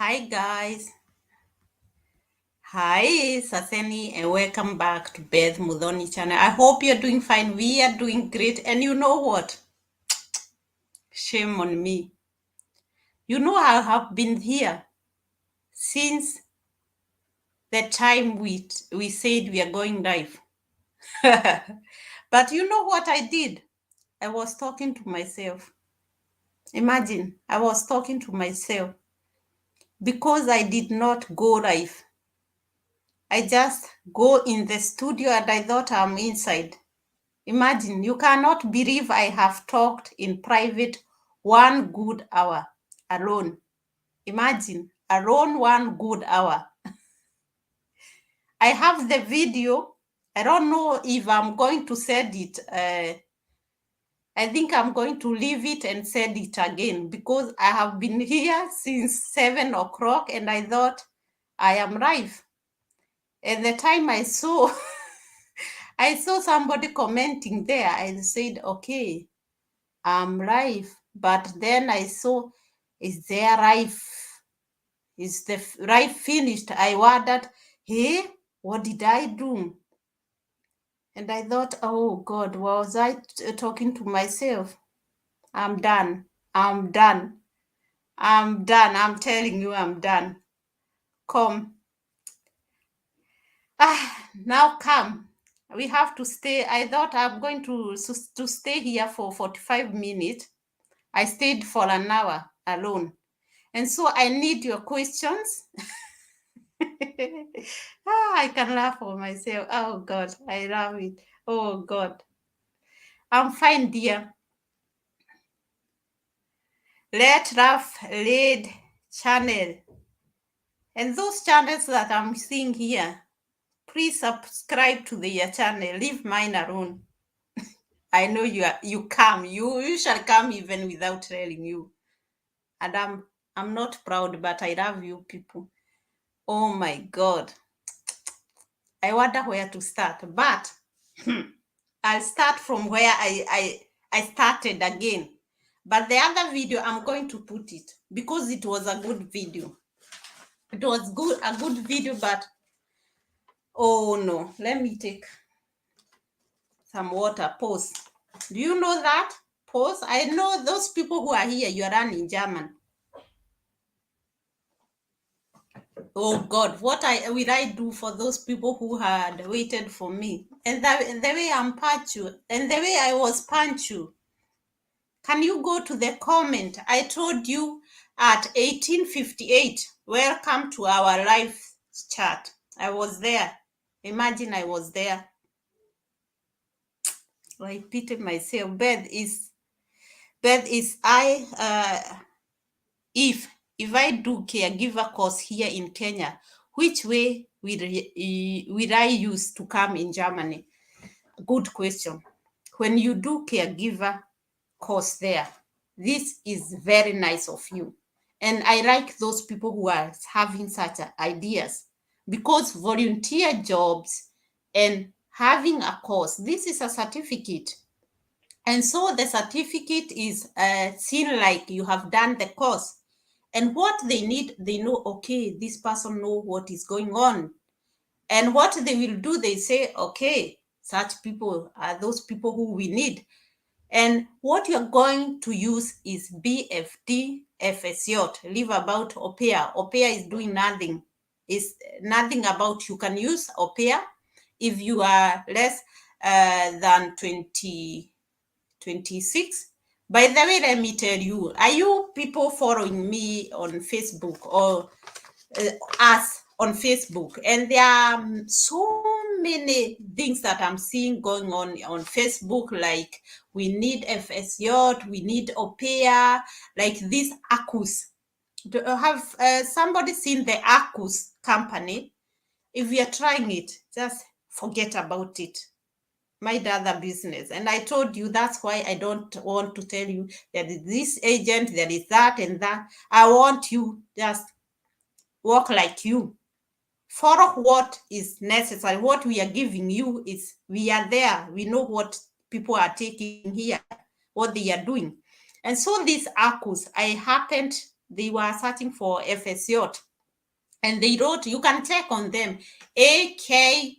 Hi guys. Hi Saseni and welcome back to Beth Mudhoni channel. I hope you're doing fine. We are doing great. And you know what? Shame on me. You know I have been here since the time we said we are going live. But you know what I did? I was talking to myself. Imagine, I was talking to myself because I did not go live. I just go in the studio and I thought I'm inside. Imagine, you cannot believe I have talked in private 1 good hour alone. Imagine, alone 1 good hour. I have the video. I don't know if I'm going to send it. I think I'm going to leave it and send it again because I have been here since 7 o'clock and I thought I am live. At the time I saw I saw somebody commenting there. I said, okay, I'm live. But then I saw, is there live? Is the live finished? I wondered, hey, what did I do? And I thought, oh God, was I talking to myself? I'm done. I'm done. I'm done. I'm telling you, I'm done. Come. Now come. We have to stay. I thought I'm going to stay here for 45 minutes. I stayed for an hour alone. And so I need your questions. I can laugh for myself. Oh God, I love it. Oh God. I'm fine, dear. Let Laugh lead channel. And those channels that I'm seeing here, please subscribe to their channel. Leave mine alone. I know you come. You shall come even without telling you. And I'm not proud, but I love you people. Oh my God. I wonder where to start. But I'll start from where I started again. But the other video, I'm going to put it because it was a good video. It was a good video, but oh no, let me take some water. Pause. Do you know that? Pause. I know those people who are here, you are learning German. Oh God, what will I do for those people who had waited for me? And the way I'm punctual, and the way I was punctual. Can you go to the comment? I told you at 1858, welcome to our live chat. I was there. Imagine I was there. I pity myself. Beth is if I do caregiver course here in Kenya, which way will I use to come in Germany? Good question. When you do caregiver course there, this is very nice of you. And I like those people who are having such ideas because volunteer jobs and having a course, this is a certificate. And so the certificate is seen like you have done the course. And what they need, they know, okay, this person know what is going on. And what they will do, they say, okay, such people are those people who we need. And what you're going to use is BFD, FSJ, Live About Aupair. Aupair is doing nothing. It's nothing about, you can use Aupair if you are less than 26. By the way, let me tell you, are you people following me on Facebook or us on Facebook? And there are so many things that I'm seeing going on Facebook, like we need FSJ, we need Aupair, like this Acus. Have somebody seen the Acus company? If you're trying it, just forget about it. Mind other business. And I told you that's why I don't want to tell you that this agent, there is that and that. I want you just work like you. Follow what is necessary. What we are giving you is, we are there. We know what people are taking here, what they are doing. And so these Acus, I happened They were searching for FSY. And they wrote, you can check on them, AKKUS,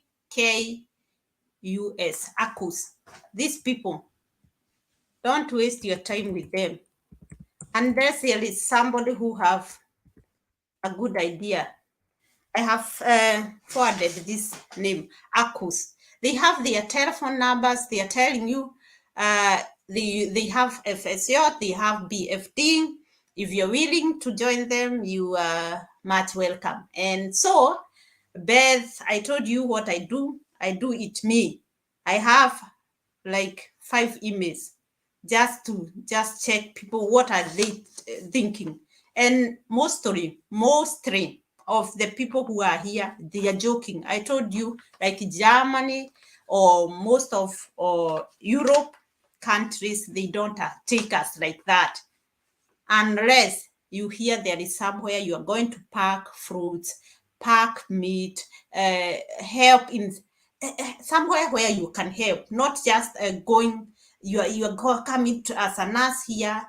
AKUS. These people, don't waste your time with them. Unless there is somebody who have a good idea. I have forwarded this name, AKUS. They have their telephone numbers. They are telling you they have FSY, they have BFD. If you're willing to join them, you are much welcome. And so, Beth, I told you what I do. I do it me. I have like 5 emails just to check people, what are they thinking. And mostly of the people who are here, they are joking. I told you, like Germany or most of Europe countries, they don't take us like that. Unless you hear there is somewhere you are going to pack fruits, pack meat, help in somewhere where you can help, not just going, you are coming to as a nurse here.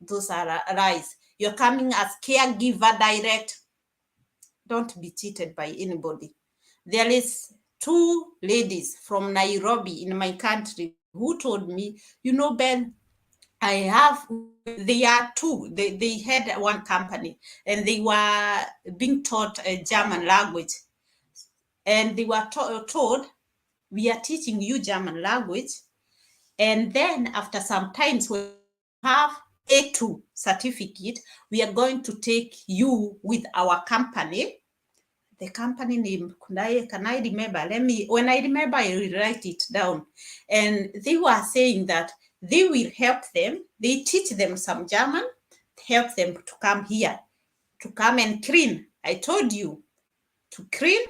Those are lies. You're coming as caregiver direct. Don't be cheated by anybody. There is 2 ladies from Nairobi in my country who told me, Ben, they are 2. They had one company and they were being taught a German language. And they were told, we are teaching you German language. And then after some times, when you have A2 certificate, we are going to take you with our company. The company name, can I remember? When I remember, I will write it down. And they were saying that they will help them. They teach them some German, help them to come here, to come and clean. I told you, to clean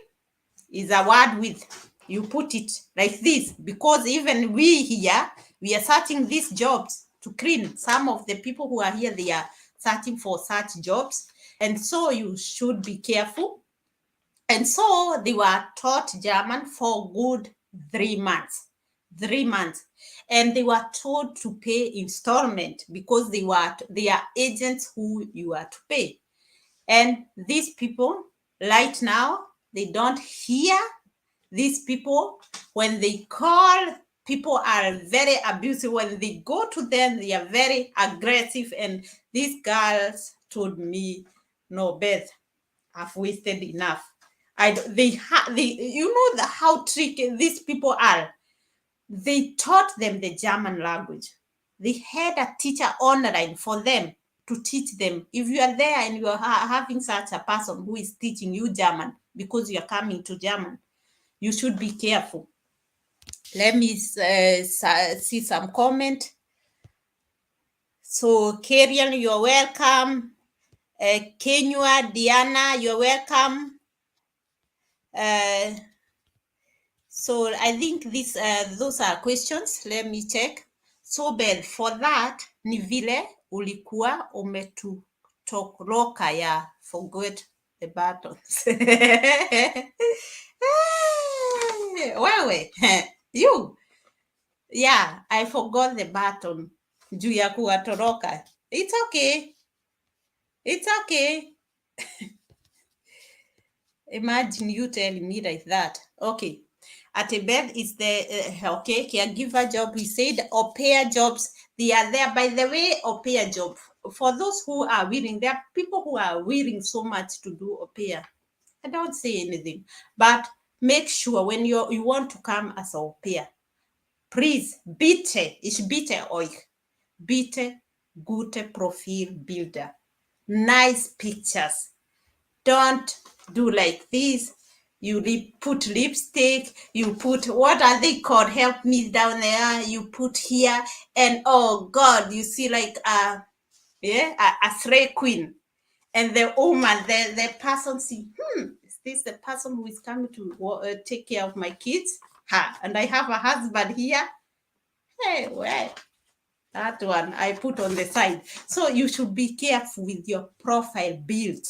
is a word with, you put it like this, because even we here, we are searching these jobs to clean. Some of the people who are here, they are searching for such jobs. And so you should be careful. And so they were taught German for good 3 months. 3 months. And they were told to pay installment because they are agents who you are to pay. And these people, right now, they don't hear. These people, when they call, people are very abusive. When they go to them, they are very aggressive. And these girls told me, no, Beth, I've wasted enough. How tricky these people are. They taught them the German language. They had a teacher online for them to teach them. If you are there and you are having such a person who is teaching you German because you are coming to German, you should be careful. Let me see some comment. So, Karian, you're welcome. Kenyua, Diana, you're welcome. So I think those are questions. Let me check. So Ben, for that ni vile ulikuwa umetutoroka ya forgot the buttons. Wewe, you. Yeah, I forgot the button. Juu ya kuwatoroka. It's okay. It's okay. Imagine you telling me like that. Okay. Beth is the caregiver job. We said Aupair jobs. They are there. By the way, Aupair job. For those who are willing, there are people who are willing so much to do Aupair. I don't say anything. But make sure when you want to come as Aupair, please, bitte gute Profil Bilder. Nice pictures. Don't do like this. You put lipstick, you put, what are they called? Help me down there. You put here, and oh God, you see like a stray queen. And the woman, the person see, is this the person who is coming to take care of my kids? And I have a husband here. Hey, well, that one I put on the side. So you should be careful with your profile build.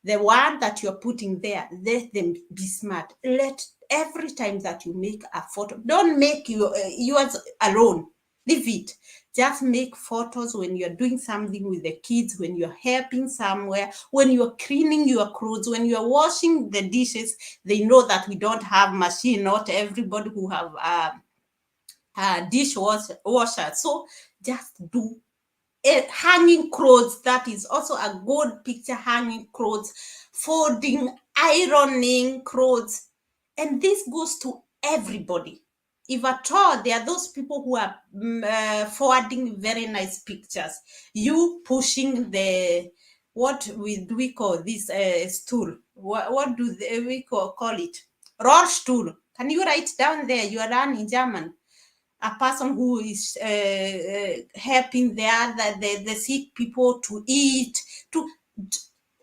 The one that you're putting there, let them be smart. Let every time that you make a photo, don't make yours alone. Leave it. Just make photos when you're doing something with the kids, when you're helping somewhere, when you're cleaning your clothes, when you're washing the dishes. They know that we don't have machine. Not everybody who have dishwasher. So just do hanging clothes. That is also a good picture. Hanging clothes, folding, ironing clothes, and this goes to everybody. If at all there are those people who are forwarding very nice pictures, you pushing the, what do we call this stool, what do we call it, Rollstuhl. Can you write down there? You are learning German. A person who is helping the sick people to eat, to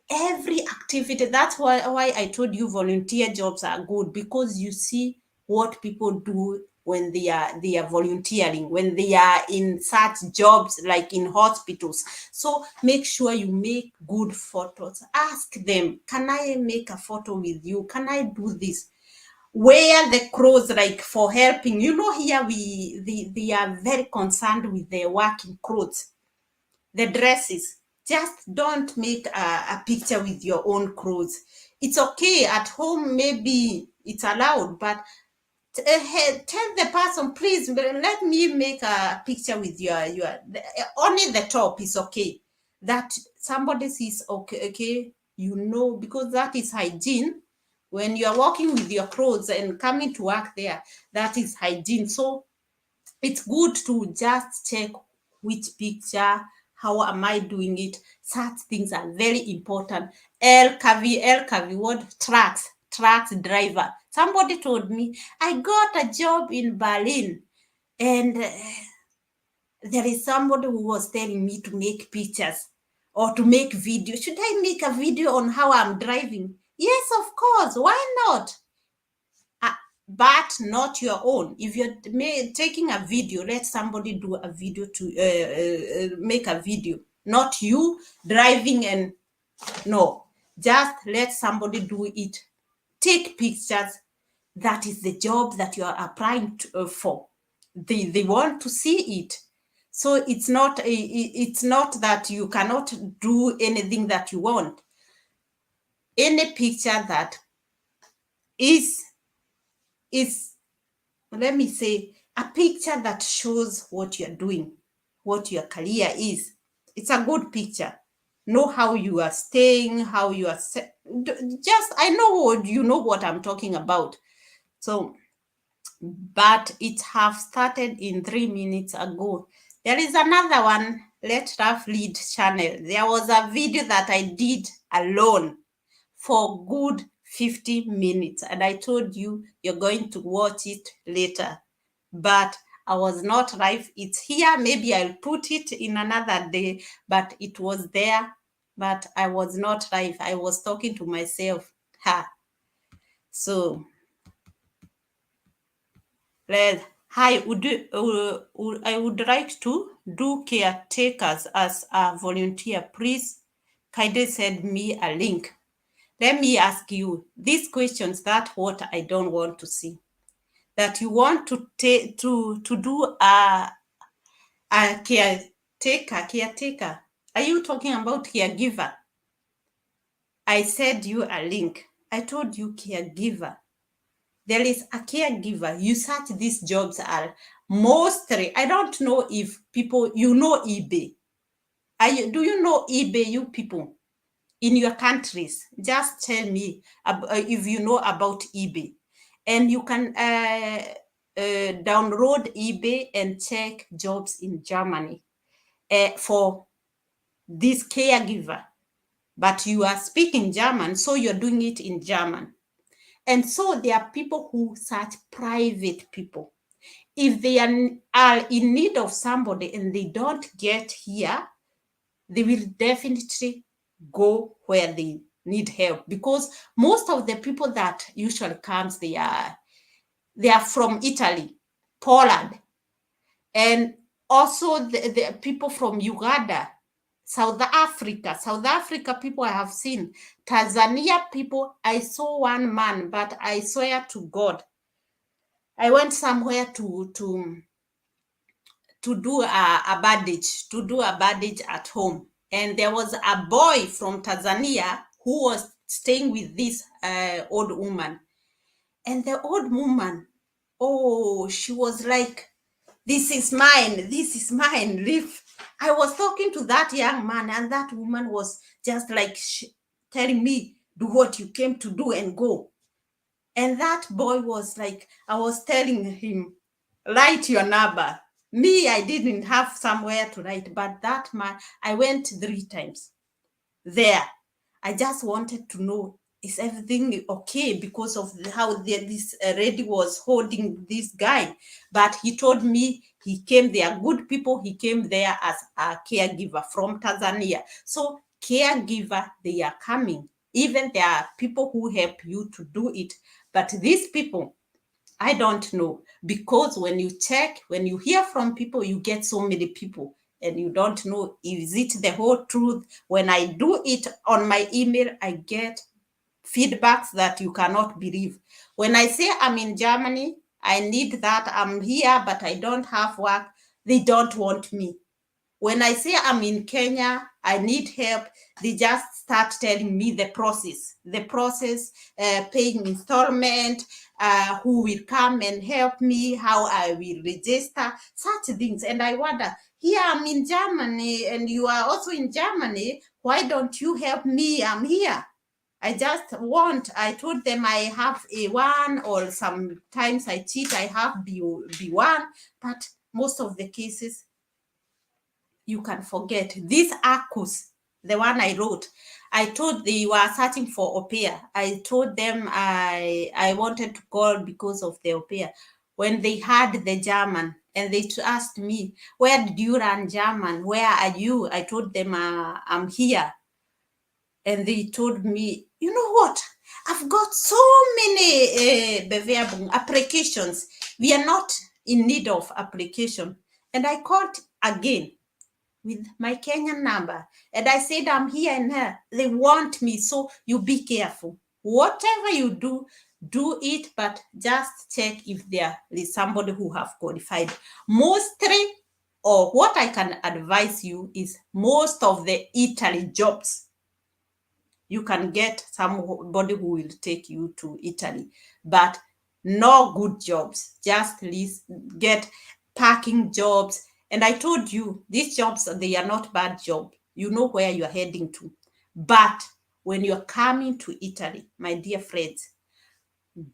every activity. That's why I told you volunteer jobs are good, because you see what people do when they are volunteering, when they are in such jobs like in hospitals. So make sure you make good photos. Ask them, can I make a photo with you? Can I do this? Wear the clothes like for helping. Here they are very concerned with their working clothes, the dresses. Just don't make a picture with your own clothes. It's okay at home, maybe it's allowed, but tell the person, please let me make a picture with your only the top is okay. That somebody sees, okay, because that is hygiene. When you are walking with your clothes and coming to work there, that is hygiene. So it's good to just check which picture, how am I doing it. Such things are very important. LKV, what? Trucks driver. Somebody told me, I got a job in Berlin, and there is somebody who was telling me to make pictures or to make video. Should I make a video on how I'm driving? Yes, of course. Why not? But not your own. If you're taking a video, let somebody do a video to make a video, not you driving. And no, just let somebody do it. Take pictures. That is the job that you are applying for. They want to see it. So it's not that you cannot do anything that you want. Any picture that is let me say, a picture that shows what you're doing, what your career is. It's a good picture. Know how you are staying, how you are just, I know you know what I'm talking about. So, but it have started in 3 minutes ago. There is another one, Let Raf Lead channel. There was a video that I did alone for good 50 minutes, and I told you you're going to watch it later, but I was not live. It's here. Maybe I'll put it in another day, but it was there, but I was not live. I was talking to myself. So hi, I would like to do caretakers as a volunteer. Please kindly send me a link. Let me ask you these questions. That's what I don't want to see. That you want to do a caretaker. Are you talking about caregiver? I said you a link. I told you caregiver. There is a caregiver. You search these jobs are mostly, I don't know if people, eBay. Do you know eBay, you people? In your countries, just tell me if you know about eBay. And you can download eBay and check jobs in Germany for this caregiver. But you are speaking German, so you're doing it in German. And so there are people who search private people. If they are in need of somebody and they don't get here, they will definitely go where they need help, because most of the people that usually comes, they are from Italy, Poland, and also the people from Uganda, South Africa people I have seen, Tanzania people. I saw one man, but I swear to God, I went somewhere to to do a bandage at home. And there was a boy from Tanzania who was staying with this old woman. And the old woman, oh, she was like, this is mine, this is mine. Leave. I was talking to that young man, and that woman was just like telling me, do what you came to do and go. And that boy was like, I was telling him, write your number. Me, I didn't have somewhere to write, but that man, I went 3 times there. I just wanted to know, is everything okay, because of how this lady was holding this guy. But he told me he came there, good people, he came there as a caregiver from Tanzania. So caregiver, they are coming. Even there are people who help you to do it. But these people, I don't know, because when you check, when you hear from people, you get so many people and you don't know, is it the whole truth? When I do it on my email, I get feedbacks that you cannot believe. When I say I'm in Germany, I need that, I'm here, but I don't have work, they don't want me. When I say I'm in Kenya, I need help, they just start telling me the process, paying installment, who will come and help me, how I will register, such things. And I wonder, here I'm in Germany and you are also in Germany, why don't you help me? I'm here. I told them I have A1, or sometimes I cheat, I have B1, but most of the cases, you can forget. This ACUS, the one I wrote, I told they were searching for Aupair. I told them I wanted to call because of the Aupair. When they had the German, and they asked me, where did you learn German? Where are you? I told them I'm here. And they told me, you know what? I've got so many Bewerbung applications. We are not in need of application. And I called again with my Kenyan number. And I said, I'm here and here. They want me. So you be careful. Whatever you do it, but just check if there is somebody who have qualified. Mostly, or what I can advise you is, most of the Italy jobs, you can get somebody who will take you to Italy, but no good jobs. Just get parking jobs. And I told you, these jobs, they are not bad jobs. You know where you are heading to. But when you're coming to Italy, my dear friends,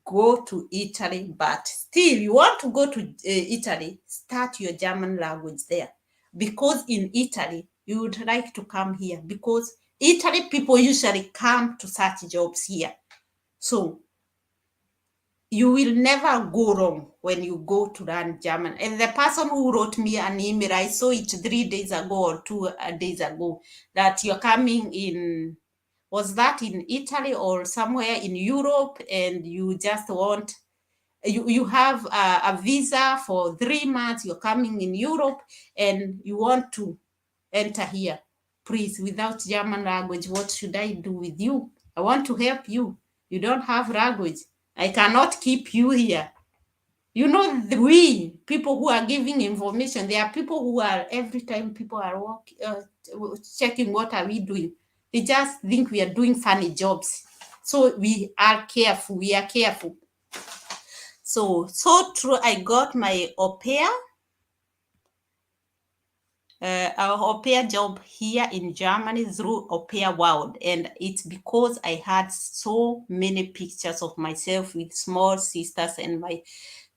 go to Italy, but still you want to go to Italy, start your German language there. Because in Italy, you would like to come here, because Italy people usually come to search jobs here. So you will never go wrong when you go to learn German. And the person who wrote me an email, I saw it 3 days ago or 2 days ago, that you're coming in, was that in Italy or somewhere in Europe, and you just want, you have a visa for 3 months, you're coming in Europe and you want to enter here. Please, without German language, what should I do with you? I want to help you. You don't have language. I cannot keep you here. You know, we people who are giving information, there are people who are, every time people are checking what are we doing, they just think we are doing funny jobs. So we are careful. So true. I got my Aupair, our Aupair job here in Germany through Aupair World. And it's because I had so many pictures of myself with small sisters and my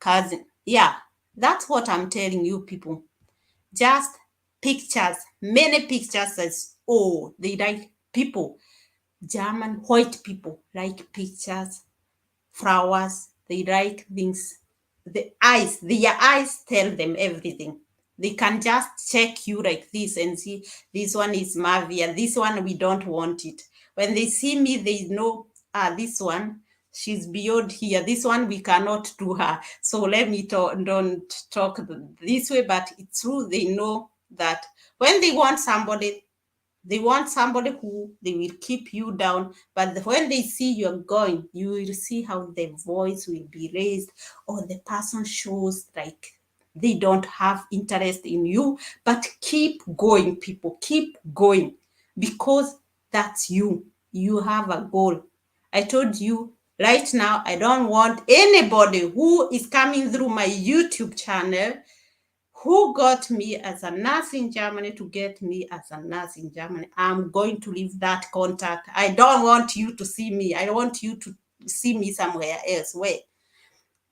cousin. Yeah, that's what I'm telling you, people. Just pictures, many pictures. They like people. German white people like pictures, flowers, they like things. Their eyes tell them everything. They can just check you like this and see, this one is Mavia, this one we don't want it. When they see me, they know, this one, she's beyond here. This one we cannot do her. So let me don't talk this way, but it's true. They know that when they want somebody, who they will keep you down, but when they see you're going, you will see how the voice will be raised, or the person shows like They don't have interest in you, but keep going, people, keep going, because that's you. You have a goal. I told you right now, I don't want anybody who is coming through my YouTube channel who got me as a nurse in Germany to get me as a nurse in Germany. I'm going to leave that contact. I don't want you to see me. I want you to see me somewhere else. Where?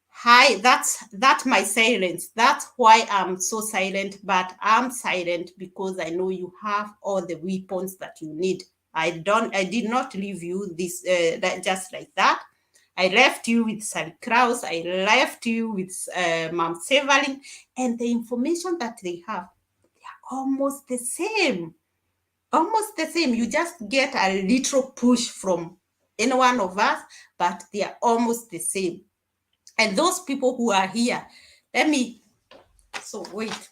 Hi, that's my silence. That's why I'm so silent, but I'm silent because I know you have all the weapons that you need. I did not leave you just like that. I left you with Sally Kraus. I left you with Mom Severling, and the information that they have, they are almost the same. Almost the same. You just get a little push from any one of us, but they are almost the same. And those people who are here, wait,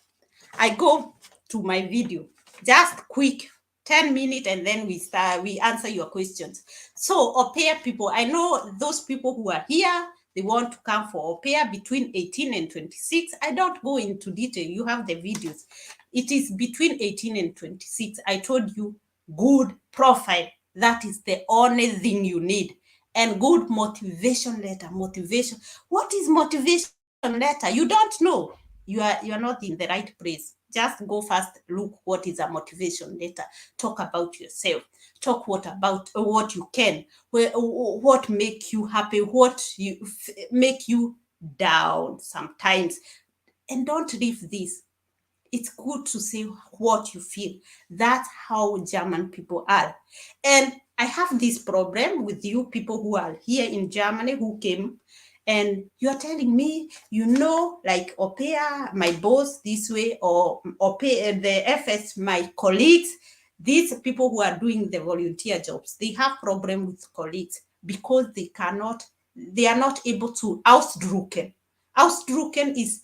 I go to my video, just quick, 10 minutes, and then we answer your questions. So Aupair people, I know those people who are here, they want to come for Aupair between 18 and 26. I don't go into detail. You have the videos. It is between 18 and 26. I told you, good profile. That is the only thing you need. And good motivation letter. Motivation. What is motivation letter? You don't know. You are not in the right place. Just go first, look what is a motivation letter. Talk about yourself. Talk about what you can, what make you happy, what make you down sometimes. And don't leave this. It's good to say what you feel. That's how German people are. And I have this problem with you people who are here in Germany who came, and you're telling me, like Aupair, my boss this way, or Aupair, the FS, my colleagues, these people who are doing the volunteer jobs, they have problem with colleagues because they are not able to ausdrucken. Ausdrucken is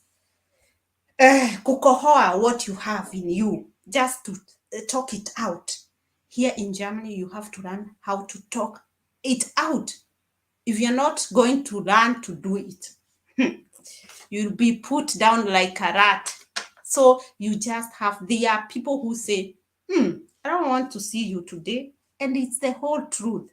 kukohoa what you have in you, just to talk it out. Here in Germany, you have to learn how to talk it out. If you're not going to learn to do it, you'll be put down like a rat. So you just there are people who say, I don't want to see you today. And it's the whole truth.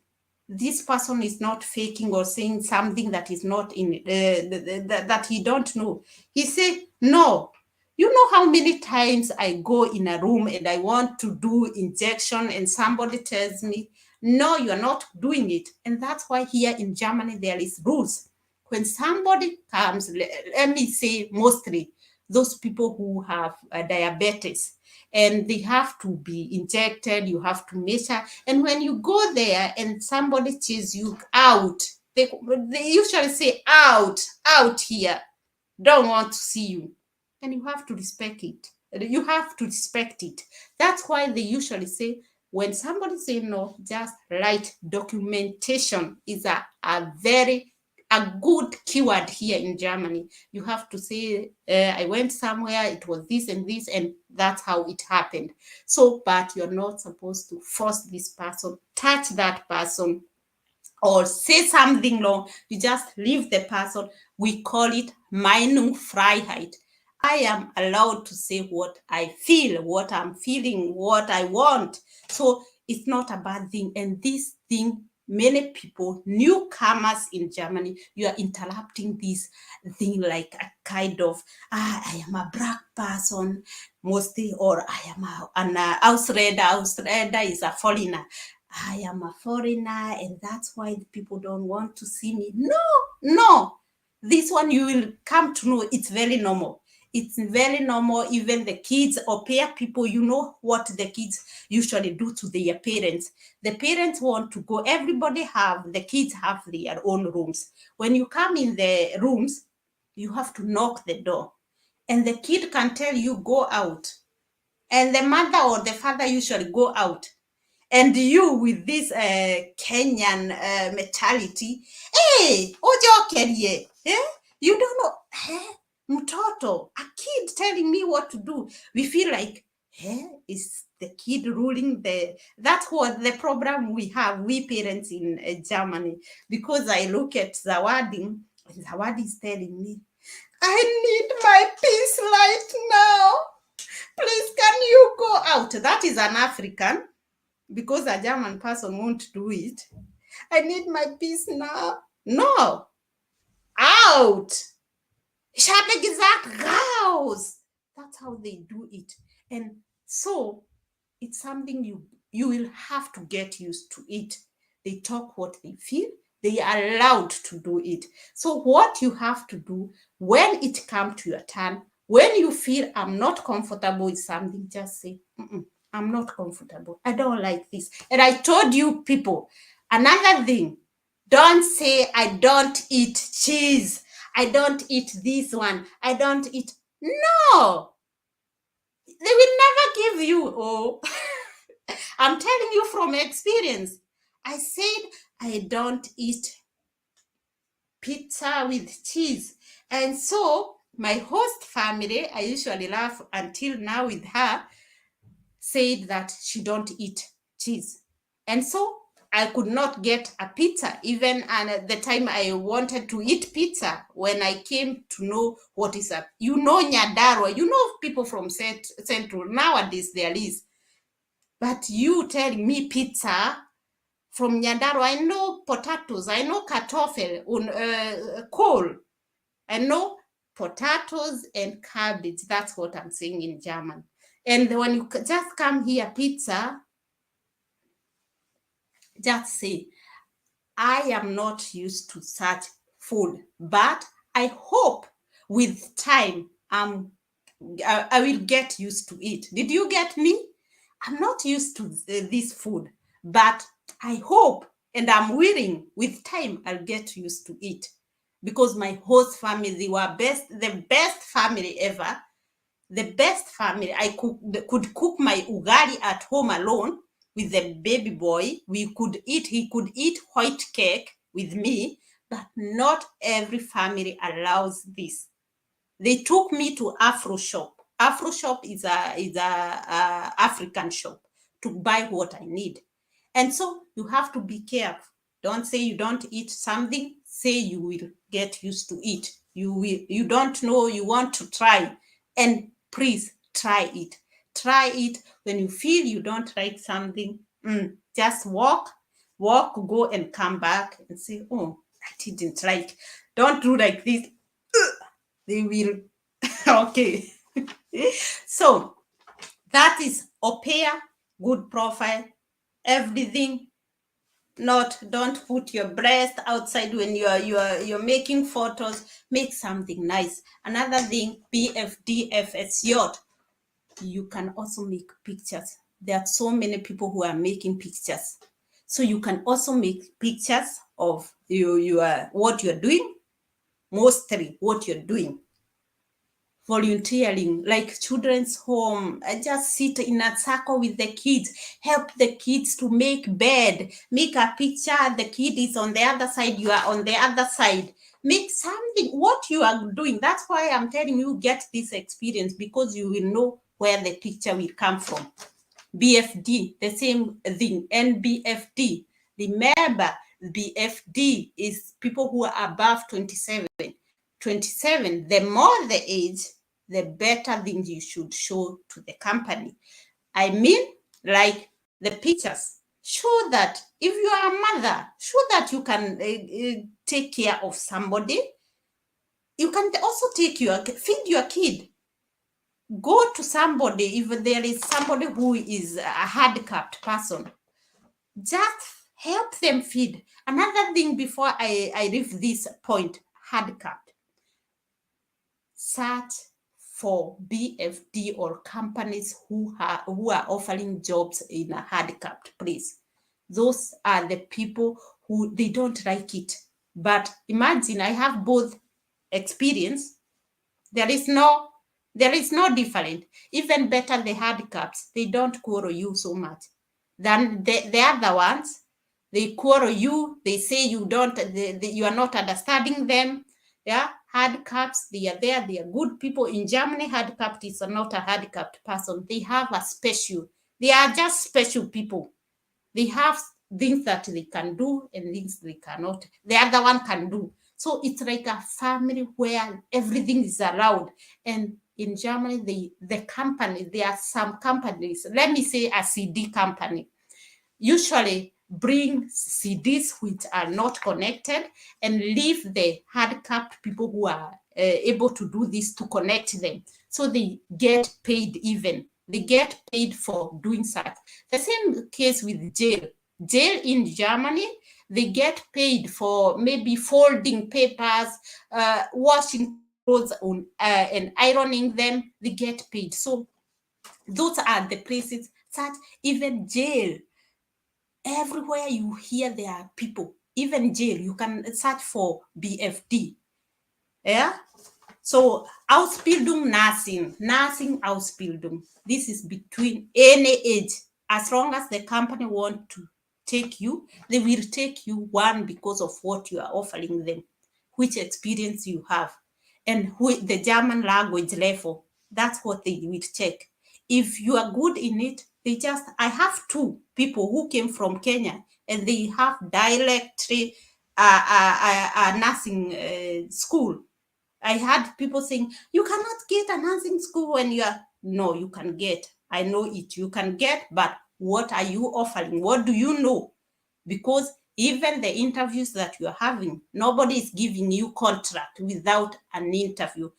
This person is not faking or saying something that is not in, that he don't know. He say, no. You know how many times I go in a room and I want to do injection and somebody tells me, no, you're not doing it. And that's why here in Germany, there is rules. When somebody comes, let me say mostly those people who have diabetes, and they have to be injected, you have to measure. And when you go there and somebody chases you out, they usually say, out here, don't want to see you. And you have to respect it. You have to respect it. That's why they usually say, when somebody say no, just write. Documentation is a good keyword here in Germany. You have to say, I went somewhere, it was this and this, and that's how it happened. So, but you're not supposed to force this person, touch that person, or say something wrong. You just leave the person. We call it Meinungsfreiheit. I am allowed to say what I feel, what I'm feeling, what I want. So it's not a bad thing. And this thing, many people, newcomers in Germany, you are interrupting this thing like a kind of, I am a black person, mostly, or I am an Ausländer. Ausländer is a foreigner. I am a foreigner, and that's why the people don't want to see me. No. This one you will come to know, it's very normal. It's very normal. Even the kids or peer people, you know what the kids usually do to their parents. The parents want to go. The kids have their own rooms. When you come in the rooms, you have to knock the door. And the kid can tell you, go out. And the mother or the father usually go out. And you with this Kenyan mentality, hey, ojokerie, you don't know, mtoto, a kid telling me what to do. We feel like, is the kid ruling that's what the problem we have, we parents in Germany. Because I look at Zawadi, and Zawadi is telling me, I need my peace right now. Please, can you go out? That is an African, because a German person won't do it. I need my peace now. No. Out. Ich habe gesagt, raus. That's how they do it. And so it's something you will have to get used to it. They talk what they feel. They are allowed to do it. So what you have to do when it comes to your turn, when you feel I'm not comfortable with something, just say, I'm not comfortable. I don't like this. And I told you people, another thing, don't say I don't eat cheese. I don't eat this one. I don't eat. No. They will never give you, oh. I'm telling you from experience. I said I don't eat pizza with cheese. And so my host family, I usually laugh until now with her, said that she don't eat cheese. And so I could not get a pizza even at the time I wanted to eat pizza. When I came to know what is a, Nyadarwa, people from Central. Nowadays there is. But you telling me pizza from Nyandarua, I know potatoes, I know kartoffel, coal. I know potatoes and cabbage. That's what I'm saying in German. And when you just come here, pizza, just say, I am not used to such food, but I hope with time I will get used to it. Did you get me? I'm not used to this food, but I hope and I'm willing with time I'll get used to it, because my host family, they were the best family ever. The best family. I could cook my ugali at home alone with the baby boy. He could eat white cake with me, but not every family allows this. They took me to Afro Shop. Afro Shop is a African shop to buy what I need. And so you have to be careful. Don't say you don't eat something. Say you will get used to it. You don't know, you want to try. And please try it. Try it. When you feel you don't like something, just walk, go and come back and say, oh, I didn't like. Don't do like this. They will. Okay. So that is Aupair, good profile, everything. Don't put your breast outside when you're making photos. Make something nice. Another thing, BFD, FSJ. You can also make pictures. There are so many people who are making pictures. So you can also make pictures of what you're doing, mostly what you're doing. Volunteering, like children's home. I just sit in a circle with the kids, help the kids to make bed, make a picture. The kid is on the other side, you are on the other side. Make something, what you are doing. That's why I'm telling you, get this experience, because you will know where the picture will come from. BFD, the same thing. NBFD. Remember, BFD is people who are above 27. 27, the more the age, the better things you should show to the company. I mean, like the pictures. Show that if you are a mother, show that you can take care of somebody. You can also feed your kid. Go to somebody, if there is somebody who is a handicapped person, just help them feed. Another thing before I leave this point, handicapped. Search for BFD or companies who are offering jobs in a handicapped place. Those are the people who they don't like it. But imagine, I have both experience. There is no different. Even better, the handicaps, they don't quarrel you so much than the other ones. They quarrel you. They say you are not understanding them. Yeah, handicaps, they are there. They are good people. In Germany, handicapped is not a handicapped person. They have a special. They are just special people. They have things that they can do and things they cannot. The other one can do. So it's like a family where everything is allowed. And in Germany, the company, there are some companies, let me say a CD company, usually bring CDs which are not connected and leave the hard-capped people who are able to do this to connect them. So they get paid even. They get paid for doing such. The same case with jail. Jail in Germany, they get paid for maybe folding papers, washing clothes and ironing them. They get paid. So those are the places, such even jail. Everywhere you hear there are people, even jail, you can search for BFD. Yeah. So Ausbildung, nursing Ausbildung. This is between any age. As long as the company want to take you, they will take you, one, because of what you are offering them, which experience you have, and the German language level. That's what they will check. If you are good in it, I have two people who came from Kenya and they have dialect nursing school. I had people saying, you cannot get a nursing school when you are, no, you can get. I know it, you can get, but what are you offering? What do you know? Because even the interviews that you are having, nobody is giving you contract without an interview.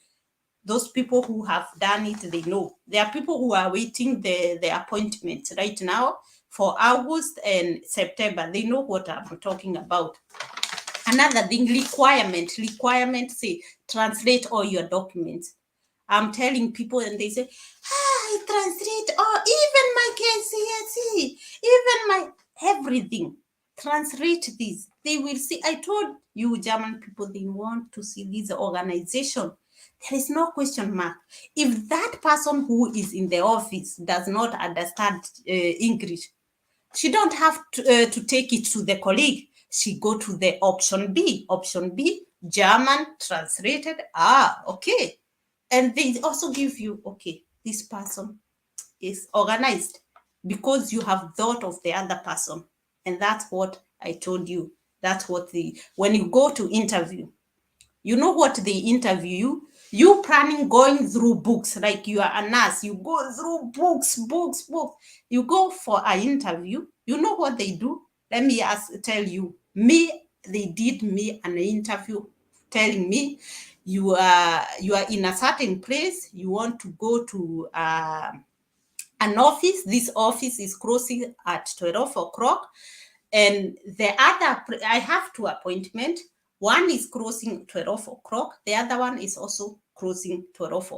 Those people who have done it, they know. There are people who are waiting the appointments right now for August and September. They know what I'm talking about. Another thing, requirement say translate all your documents. I'm telling people and they say, I translate all, even my KCSE, even my everything. Translate this. They will see. I told you, German people, they want to see this organization. There is no question mark. If that person who is in the office does not understand English, she don't have to take it to the colleague. She go to the option B. Option B, German translated. Okay. And they also give you, okay, this person is organized because you have thought of the other person. And that's what I told you. That's what when you go to interview, you know what they interview you? You planning going through books, like you are a nurse. You go through books. You go for an interview. You know what they do? Let me tell you. They did me an interview telling me you are in a certain place. You want to go to an office. This office is closing at 12 o'clock. And the other, I have two appointments. One is closing 12 o'clock. The other one is also closing 12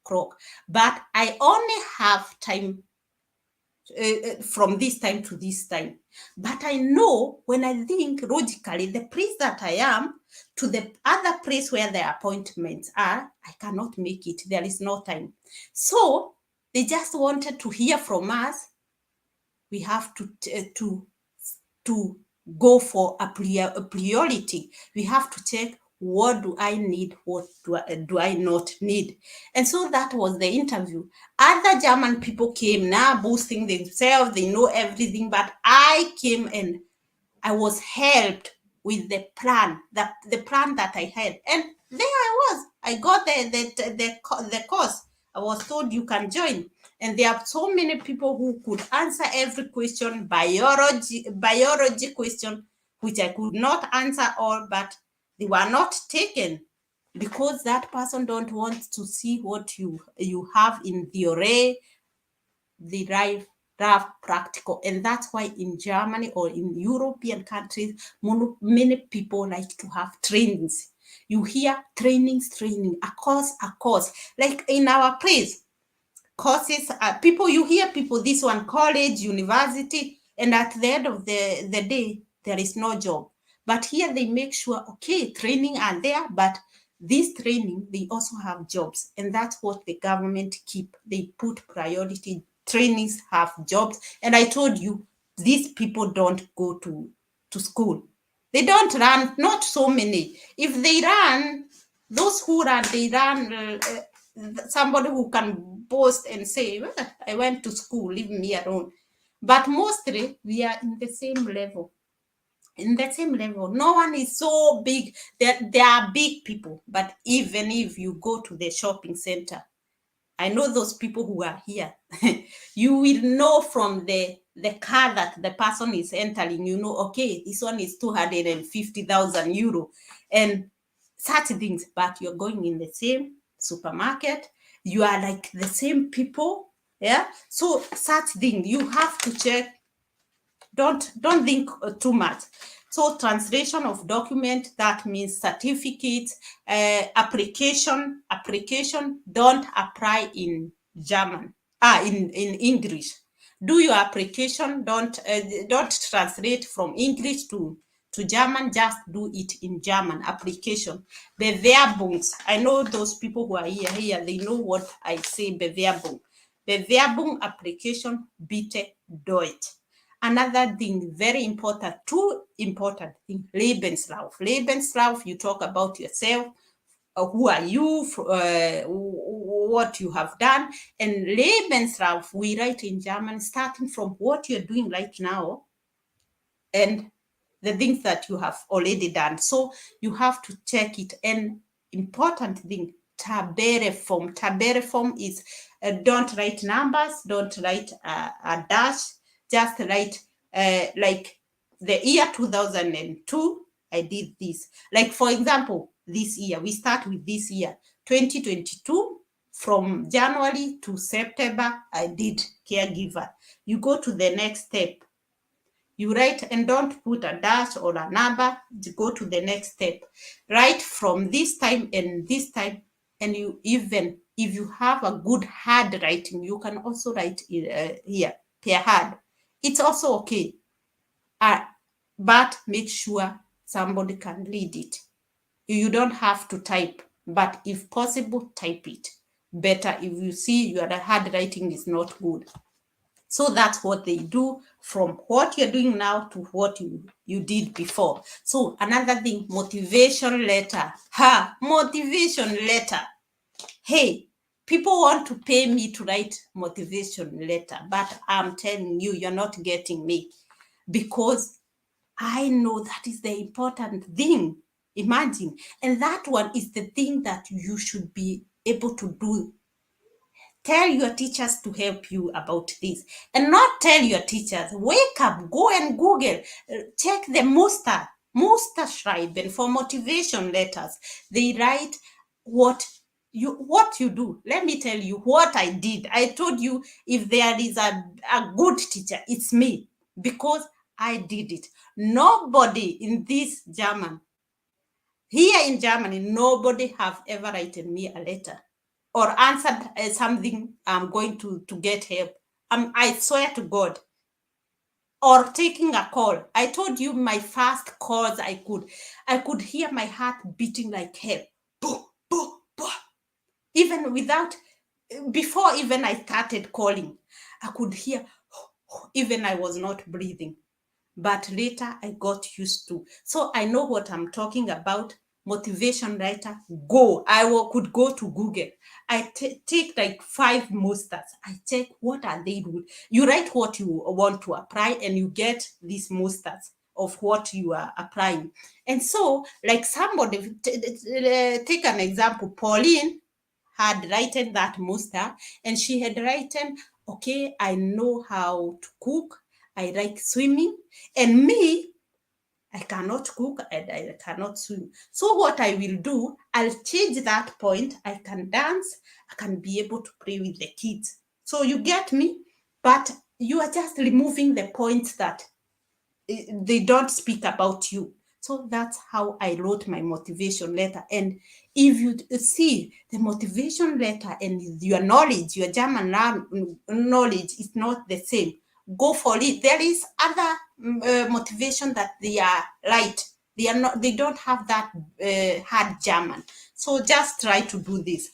o'clock. But I only have time from this time to this time. But I know when I think logically, the place that I am to the other place where the appointments are, I cannot make it. There is no time. So they just wanted to hear from us. We have to go for a priority. We have to check, what do I need? What do I not need? And so that was the interview. Other German people came now boasting themselves. They know everything. But I came and I was helped with the plan, the plan that I had. And there I was. I got the course. I was told you can join. And there are so many people who could answer every question, biology question, which I could not answer all, but they were not taken because that person don't want to see what you have in theory, the rough practical. And that's why in Germany or in European countries, many people like to have trainings. You hear training, a course. Like in our place, courses, you hear people, this one, college, university, and at the end of the day, there is no job. But here they make sure, okay, training are there, but this training, they also have jobs. And that's what the government keep. They put priority. Trainings have jobs. And I told you, these people don't go to school. They don't run, not so many. If they run, those who run, they run somebody who can boast and say, well, I went to school, leave me alone. But mostly we are in the same level. in the same level. No one is so big. There are big people, but even if you go to the shopping center, I know those people who are here. You will know from the car that the person is entering, you know, okay, this one is 250,000 euro and such things. But you're going in the same supermarket, you are like the same people. Yeah. So such thing, you have to check. Don't think too much. So translation of document, that means certificate, application. Don't apply in German. In English. Do your application. Don't translate from English to German. Just do it in German. Application. Bewerbung. I know those people who are here. They know what I say. Bewerbung. Bewerbung Application bitte Deutsch. Another thing, very important, two important things, Lebenslauf. Lebenslauf, you talk about yourself, who are you, what you have done. And Lebenslauf, we write in German, starting from what you're doing right now and the things that you have already done. So you have to check it. And important thing, Tabereform. Tabereform is don't write numbers, don't write a dash, just write like the year 2002, I did this. Like, for example, this year, we start with this year, 2022, from January to September, I did caregiver. You go to the next step. You write and don't put a dash or a number. Go to the next step. Write from this time and this time. And you, even if you have a good handwriting, you can also write here, per hand. It's also okay. But make sure somebody can read it. You don't have to type, but if possible, type it. Better if you see your handwriting is not good. So that's what they do, from what you're doing now to what you did before. So another thing, motivation letter. Motivation letter. Hey, people want to pay me to write motivation letter, but I'm telling you, you're not getting me, because I know that is the important thing. Imagine. And that one is the thing that you should be able to do. Tell your teachers to help you about this, and not tell your teachers. Wake up, go and Google, check the Muster Schreiben for motivation letters. They write what you do. Let me tell you what I did. I told you, if there is a good teacher, it's me, because I did it. Nobody in this German, here in Germany, nobody have ever written me a letter or answered something I'm going to get help. I swear to God. Or taking a call. I told you my first calls, I could hear my heart beating like hell. Boo, boo, boo. Even before even I started calling, I could hear, even I was not breathing. But later I got used to. So I know what I'm talking about. Motivation writer, go. Could go to Google. I take like 5 musters. I check what are they doing. You write what you want to apply, and you get these musters of what you are applying. And so, like, somebody, take an example. Pauline had written that muster, and she had written, okay, I know how to cook, I like swimming, and me, I cannot cook and I cannot swim. So what I will do, I'll change that point. I can dance, I can be able to play with the kids. So you get me? But you are just removing the points that they don't speak about you. So that's how I wrote my motivation letter. And if you see the motivation letter and your knowledge, your German knowledge is not the same, go for it. There is other motivation that they are light. They don't have that hard German. So just try to do this.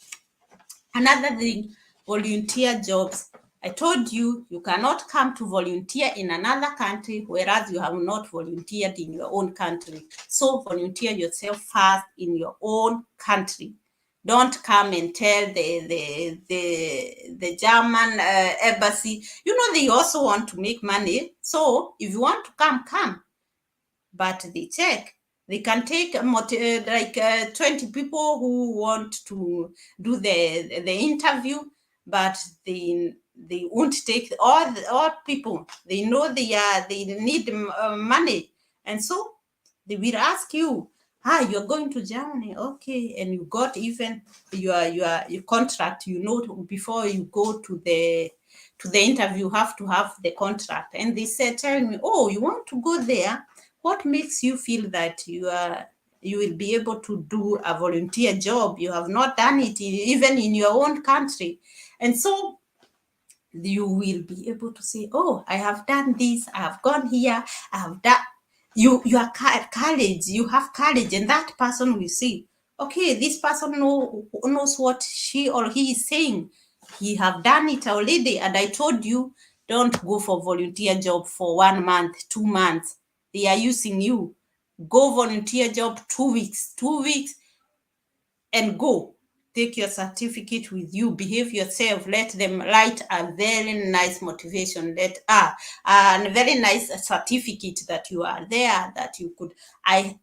Another thing, volunteer jobs. I told you, you cannot come to volunteer in another country, whereas you have not volunteered in your own country. So volunteer yourself first in your own country. Don't come and tell the German embassy. You know, they also want to make money. So if you want to come, come. but they check. They can take 20 people who want to do the interview, but they won't take all people. They know they need money, and so they will ask you, you're going to Germany, okay, and you got even your contract. Before you go to the interview, you have to have the contract. And they said, telling me, oh, you want to go there? What makes you feel that you will be able to do a volunteer job? You have not done it even in your own country. And so you will be able to say, oh, I have done this, I have gone here, I have done. You are courage, you have courage, and that person will say, okay, this person knows what she or he is saying. He have done it already, and I told you, don't go for volunteer job for 1 month, 2 months. They are using you. Go volunteer job 2 weeks, and go. Take your certificate with you, behave yourself, let them write a very nice motivation, a very nice certificate that you are there, that you could, I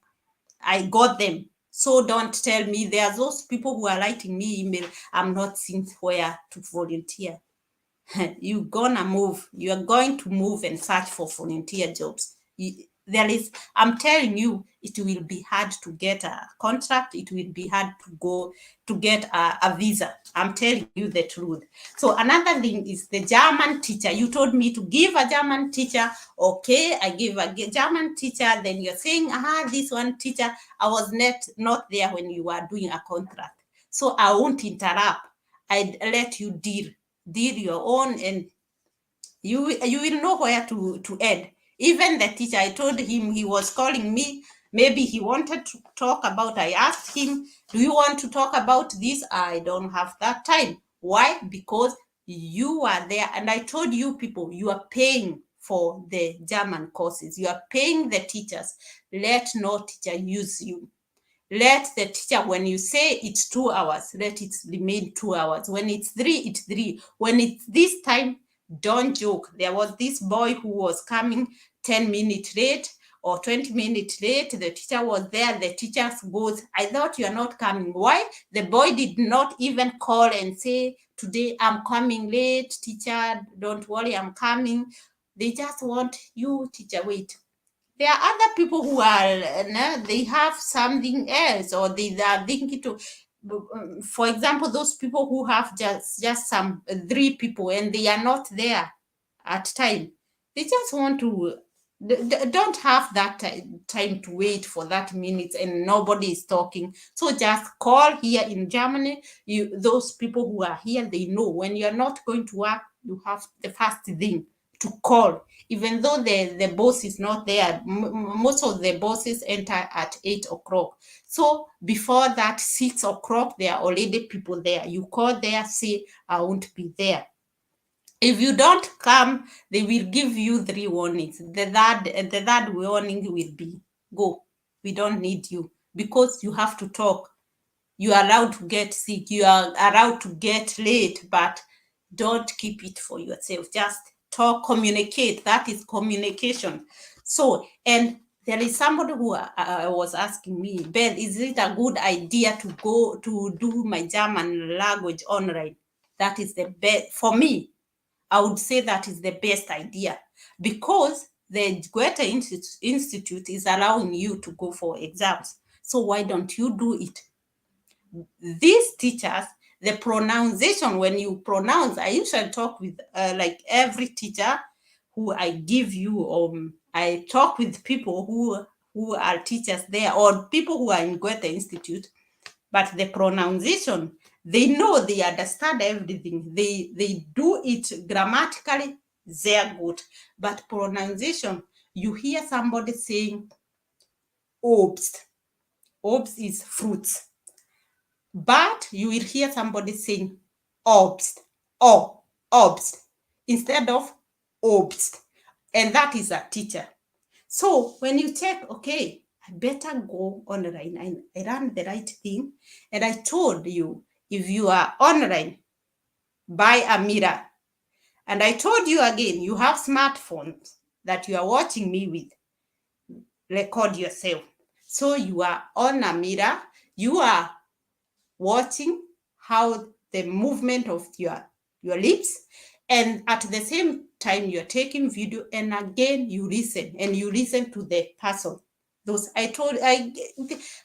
got them. So don't tell me, there are those people who are writing me email, I'm not seeing where to volunteer. You're going to move and search for volunteer jobs. I'm telling you, it will be hard to get a contract. It will be hard to get a visa. I'm telling you the truth. So another thing is the German teacher. You told me to give a German teacher. Okay, I give a German teacher. Then you're saying, this one teacher, I was not there when you were doing a contract. So I won't interrupt. I'd let you deal your own, and you will know where to end. Even the teacher, I told him, he was calling me, maybe he wanted to talk about, I asked him, do you want to talk about this? I don't have that time. Why? Because you are there, and I told you people, you are paying for the German courses, you are paying the teachers. Let no teacher use you. Let the teacher, when you say it's 2 hours, let it remain 2 hours. When it's 3, it's 3. When it's this time, don't joke. There was this boy who was coming 10 minutes late or 20 minutes late. The teacher was there. The teacher goes, I thought you are not coming. Why? The boy did not even call and say, today I'm coming late. Teacher, don't worry, I'm coming. They just want you, teacher, wait. There are other people who are, they have something else, or they are thinking to, for example, those people who have just some 3 people and they are not there at time. They just want to, don't have that time to wait for that minute and nobody is talking. So just call here in Germany. Those people who are here, they know when you're not going to work, you have the first thing to call. Even though the boss is not there, most of the bosses enter at 8 o'clock. So before that, 6 o'clock, there are already people there. You call there, say, I won't be there. If you don't come, they will give you 3 warnings. The third warning will be, go. We don't need you, because you have to talk. You are allowed to get sick. You are allowed to get late, but don't keep it for yourself. Just talk, communicate. That is communication. So, and there is somebody who was asking me, Beth, is it a good idea to go to do my German language online? That is the best for me. I would say that is the best idea, because the Goethe Institute is allowing you to go for exams. So why don't you do it? These teachers, the pronunciation, when you pronounce, I usually talk with like every teacher who I give you, I talk with people who are teachers there, or people who are in Goethe Institute, but the pronunciation, they know, they understand everything. They do it grammatically, they're good. But pronunciation, you hear somebody saying Obst. Obst is fruits. But you will hear somebody saying Obst, Obst, instead of Obst. And that is a teacher. So when you check, okay, I better go online. I ran the right thing. And I told you, if you are online, buy a mirror. And I told you again, you have smartphones that you are watching me with. record yourself. So you are on a mirror, you are watching how the movement of your lips, and at the same time you're taking video, and again you listen to the person. Those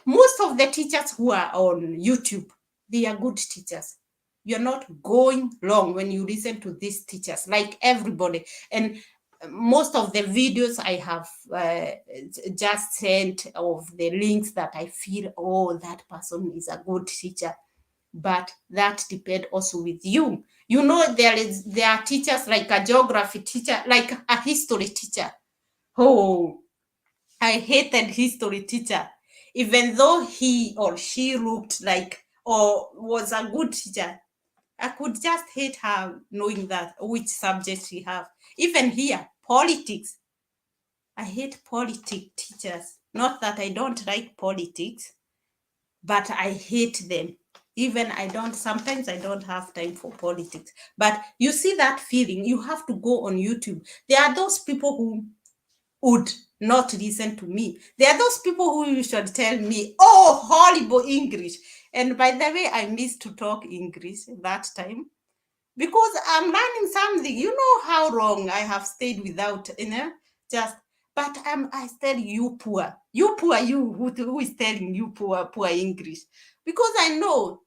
most of the teachers who are on YouTube, they are good teachers. You're not going wrong when you listen to these teachers, like everybody. And most of the videos I have just sent of the links that I feel, oh, that person is a good teacher. But that depends also with you. You know, there are teachers like a geography teacher, like a history teacher. Oh, I hated history teacher, even though he or she looked like or was a good teacher. I could just hate her knowing that which subject she have. Even here, politics. I hate politics teachers. Not that I don't like politics, but I hate them. Even sometimes I don't have time for politics. But you see that feeling, you have to go on YouTube. There are those people who would not listen to me. There are those people who should tell me, oh, horrible English. And by the way, I missed to talk English that time because I'm learning something. You know how long I have stayed without, just. But I tell you poor, you who is telling you poor English, because I know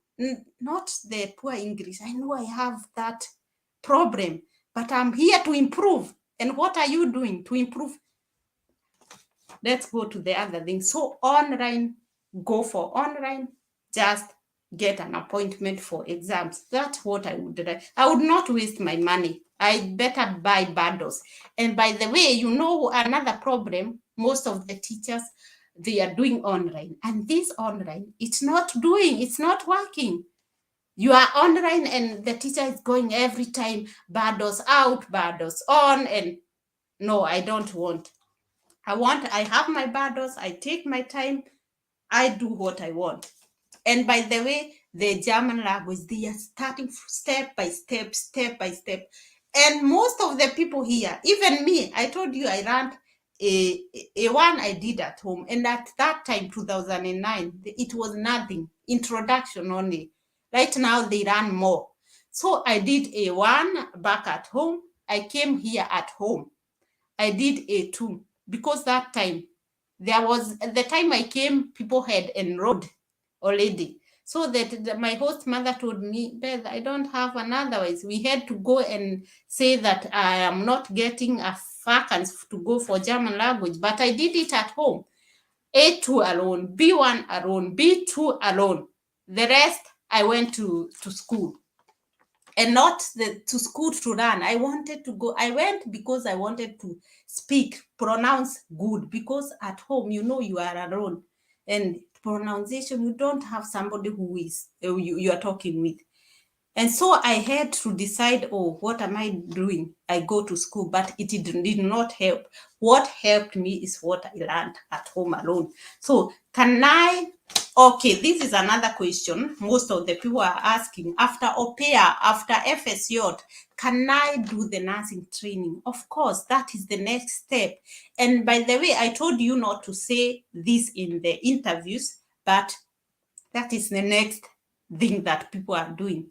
not the poor English. I know I have that problem, but I'm here to improve. And what are you doing to improve? Let's go to the other thing. So online, go for online, just get an appointment for exams. That's what I would do. I would not waste my money. I better buy bundles. And by the way, you know another problem, most of the teachers, they are doing online. And this online, it's not working. You are online and the teacher is going every time, bundles out, bundles on, and no, I don't want. I have my bundles, I take my time, I do what I want. And by the way, the German language, they are starting step by step. And most of the people here, even me, I told you I ran a one I did at home. And at that time, 2009, it was nothing, introduction only. Right now, they run more. So I did a one back at home. I came here at home. I did a two because that time the time I came, people had enrolled already. So that my host mother told me, Beth, I don't have an otherwise. We had to go and say that I am not getting a vacancy to go for German language, but I did it at home. A2 alone, B1 alone, B2 alone. The rest, I went to school. And not to school to run. I wanted to go. I went because I wanted to speak, pronounce good. Because at home, you are alone. And pronunciation, you don't have somebody who is you are talking with. And so I had to decide, oh, what am I doing? I go to school, but it did not help. What helped me is what I learned at home alone. So okay, this is another question most of the people are asking. After Aupair, after FSJ, can I do the nursing training? Of course, that is the next step. And by the way, I told you not to say this in the interviews, but that is the next thing that people are doing.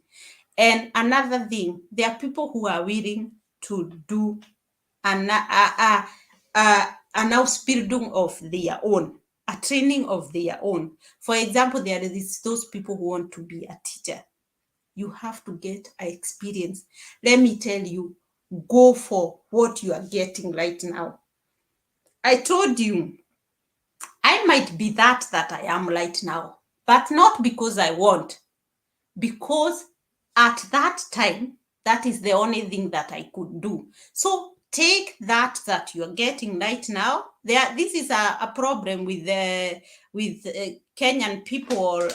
And another thing, there are people who are willing to do an Ausbildung of their own, a training of their own. For example, there is those people who want to be a teacher. You have to get experience. Let me tell you, go for what you are getting right now. I told you, I might be that I am right now, but not because I want, because at that time, that is the only thing that I could do. So take that you're getting right now. This is a problem with Kenyan people,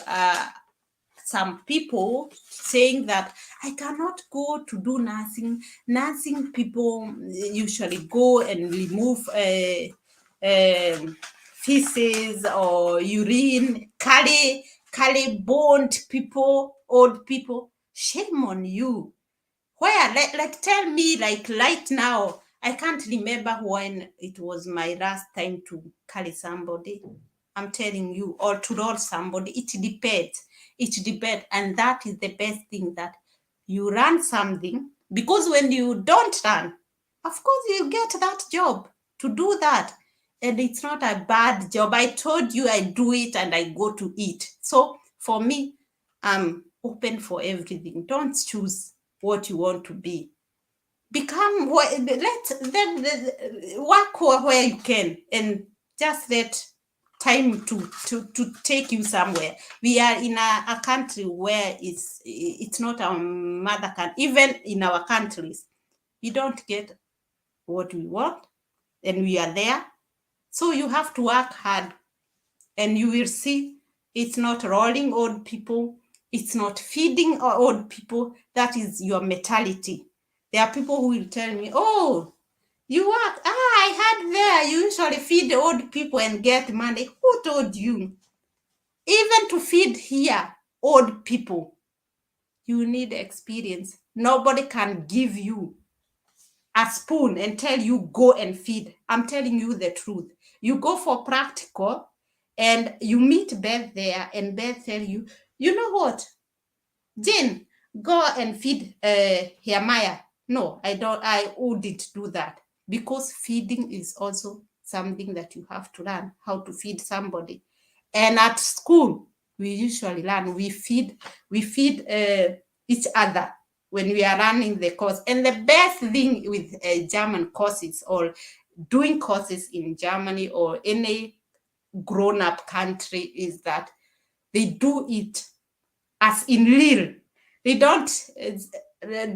some people saying that I cannot go to do nursing. Nursing people usually go and remove feces or urine, carry boned people, old people. Shame on you. Where, like tell me, like right now, I can't remember when it was my last time to carry somebody. I'm telling you, or to roll somebody. It depends. It depends. And that is the best thing, that you run something, because when you don't run, of course you get that job to do that. And it's not a bad job. I told you I do it and I go to it. So for me, I'm open for everything. Don't choose what you want to be. Become what, let them work where you can, and just let time to take you somewhere. We are in a country where it's not our mother country. Even in our countries, we don't get what we want, and we are there. So you have to work hard, and you will see it's not rolling old people, it's not feeding old people. That is your mentality. There are people who will tell me, oh, you work, I had there, you usually feed old people and get money. Who told you? Even to feed here old people, you need experience. Nobody can give you a spoon and tell you go and feed. I'm telling you the truth. You go for practical, and you meet Beth there, and Beth tell you, you know what, Jane, go and feed Maya. No, I wouldn't do that, because feeding is also something that you have to learn how to feed somebody. And at school, we usually learn, we feed each other when we are running the course. And the best thing with German courses, or doing courses in Germany or any grown-up country, is that they do it as in real. They don't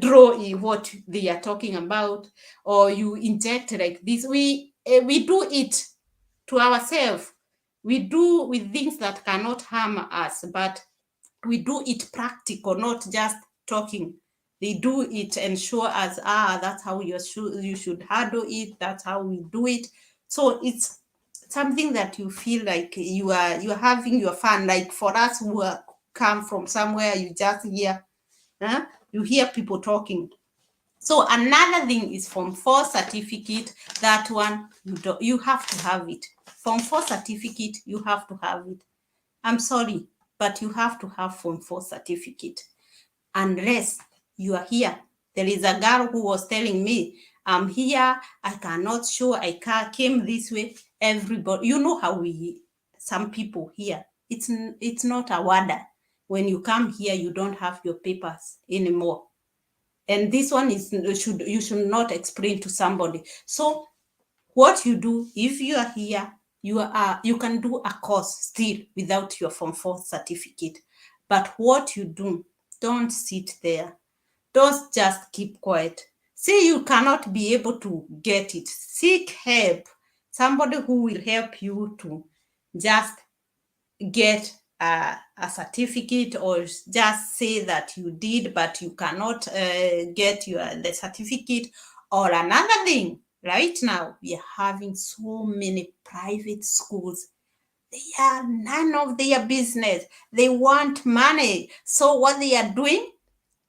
draw what they are talking about, or you inject like this. We do it to ourselves. We do with things that cannot harm us, but we do it practical, not just talking. They do it and show us, that's how you should handle it. That's how we do it. So it's something that you feel like you're having your fun. Like for us who come from somewhere, you just hear, you hear people talking. So another thing is Form 4 certificate. That one, you have to have it. Form 4 certificate, you have to have it. I'm sorry, but you have to have Form 4 certificate. Unless you are here. There is a girl who was telling me, I'm here, I cannot show, I came this way. Everybody, you know how some people here, it's not a wonder. When you come here, you don't have your papers anymore. And this one you should not explain to somebody. So what you do, if you are here, you can do a course still without your Form 4 certificate. But what you do, don't sit there. Don't just keep quiet. See, you cannot be able to get it. Seek help. Somebody who will help you to just get a certificate, or just say that you did, but you cannot get the certificate. Or another thing, right now, we are having so many private schools. They are none of their business. They want money. So what they are doing,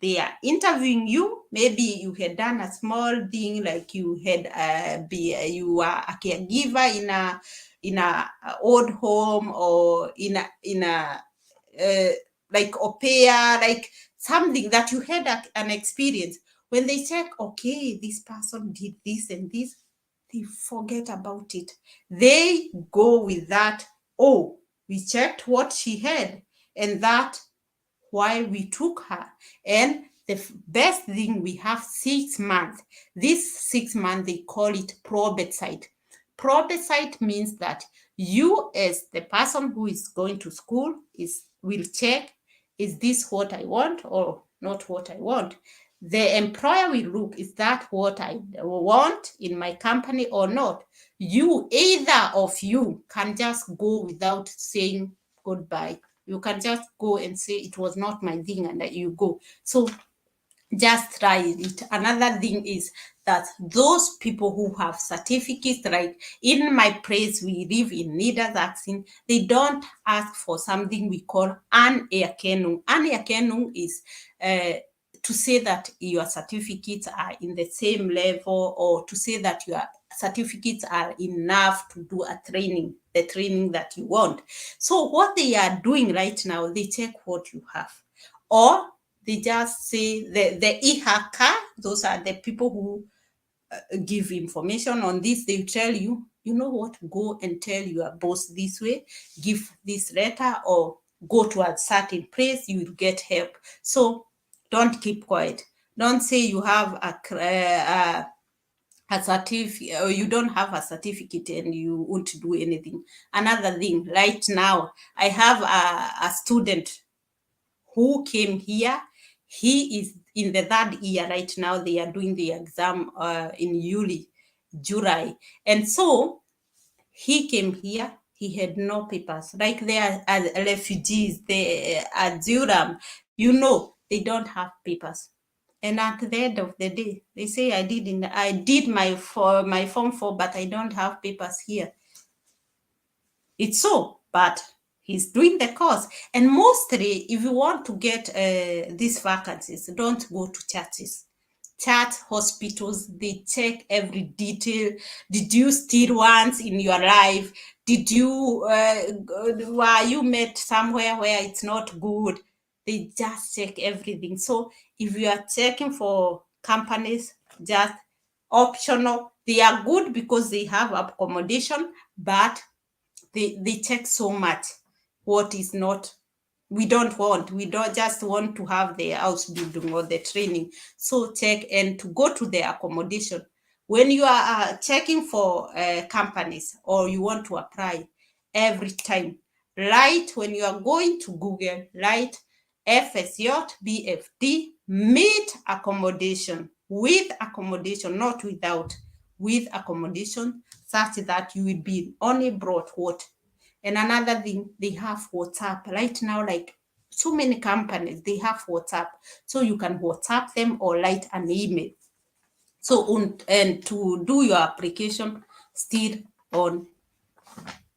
they are interviewing you. Maybe you had done a small thing, like you had you are a caregiver in a old home, or in a like Aupair, like something that you had an experience. When they check, okay, this person did this and this, they forget about it. They go with that, oh, we checked what she had, and that why we took her. And the best thing, we have 6 months. This 6 months, they call it probate. Probate means that you, as the person who is going to school, will check, is this what I want or not what I want? The employer will look, is that what I want in my company or not? Either of you can just go without saying goodbye. You can just go and say it was not my thing, and that you go. So just try it. Another thing is that those people who have certificates, like in my place, we live in Niedersachsen, they don't ask for something we call Anerkennung. Anerkennung is to say that your certificates are in the same level, or to say that your certificates are enough to do the training that you want. So what they are doing right now, they check what you have, or they just say the e-hacker, those are the people who give information on this. They tell you, you know what, go and tell your boss this way, give this letter, or go to a certain place, you will get help. So don't keep quiet. Don't say you have a certificate, or you don't have a certificate and you won't do anything. Another thing, right now, I have a student who came here. He is in the 3rd year right now. They are doing the exam in July. And so he came here. He had no papers. Like they are refugees, they are Durham, they don't have papers. And at the end of the day, they say I did my form 4, but I don't have papers here. It's so, but he's doing the course. And mostly, if you want to get these vacancies, don't go to churches. Church, hospitals, they check every detail. Did you steal once in your life? Did you, were you met somewhere where it's not good? They just check everything. So if you are checking for companies, just optional. They are good because they have accommodation, but they check so much what is not. We don't just want to have the house building or the training. So check, and to go to the accommodation. When you are checking for companies, or you want to apply, every time, write, when you are going to Google, write FSJ BFD meet accommodation, with accommodation, not without, with accommodation, such that you will be only brought what. And another thing, they have WhatsApp right now. Like so many companies, they have WhatsApp, so you can WhatsApp them or write an email. So and to do your application, still on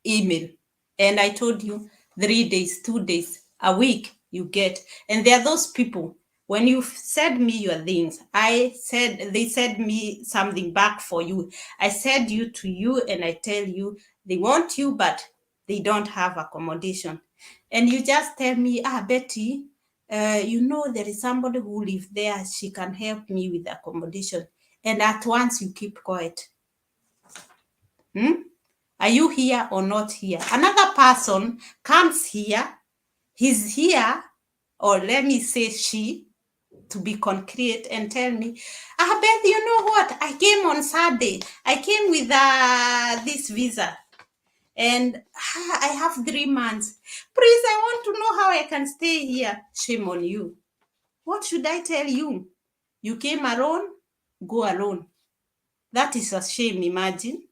email. And I told you, 3 days, 2 days, a week you get. And there are those people, when you send me your things, they send me something back for you. I send you to you, and I tell you they want you, but they don't have accommodation. And you just tell me, Betty, there is somebody who lives there. She can help me with accommodation. And at once you keep quiet. Are you here or not here? Another person comes here. He's here, or let me say she, to be concrete, and tell me, Beth, you know what? I came on Saturday. I came with this visa. And I have 3 months. Please, I want to know how I can stay here. Shame on you. What should I tell you? You came alone? Go alone. That is a shame, imagine.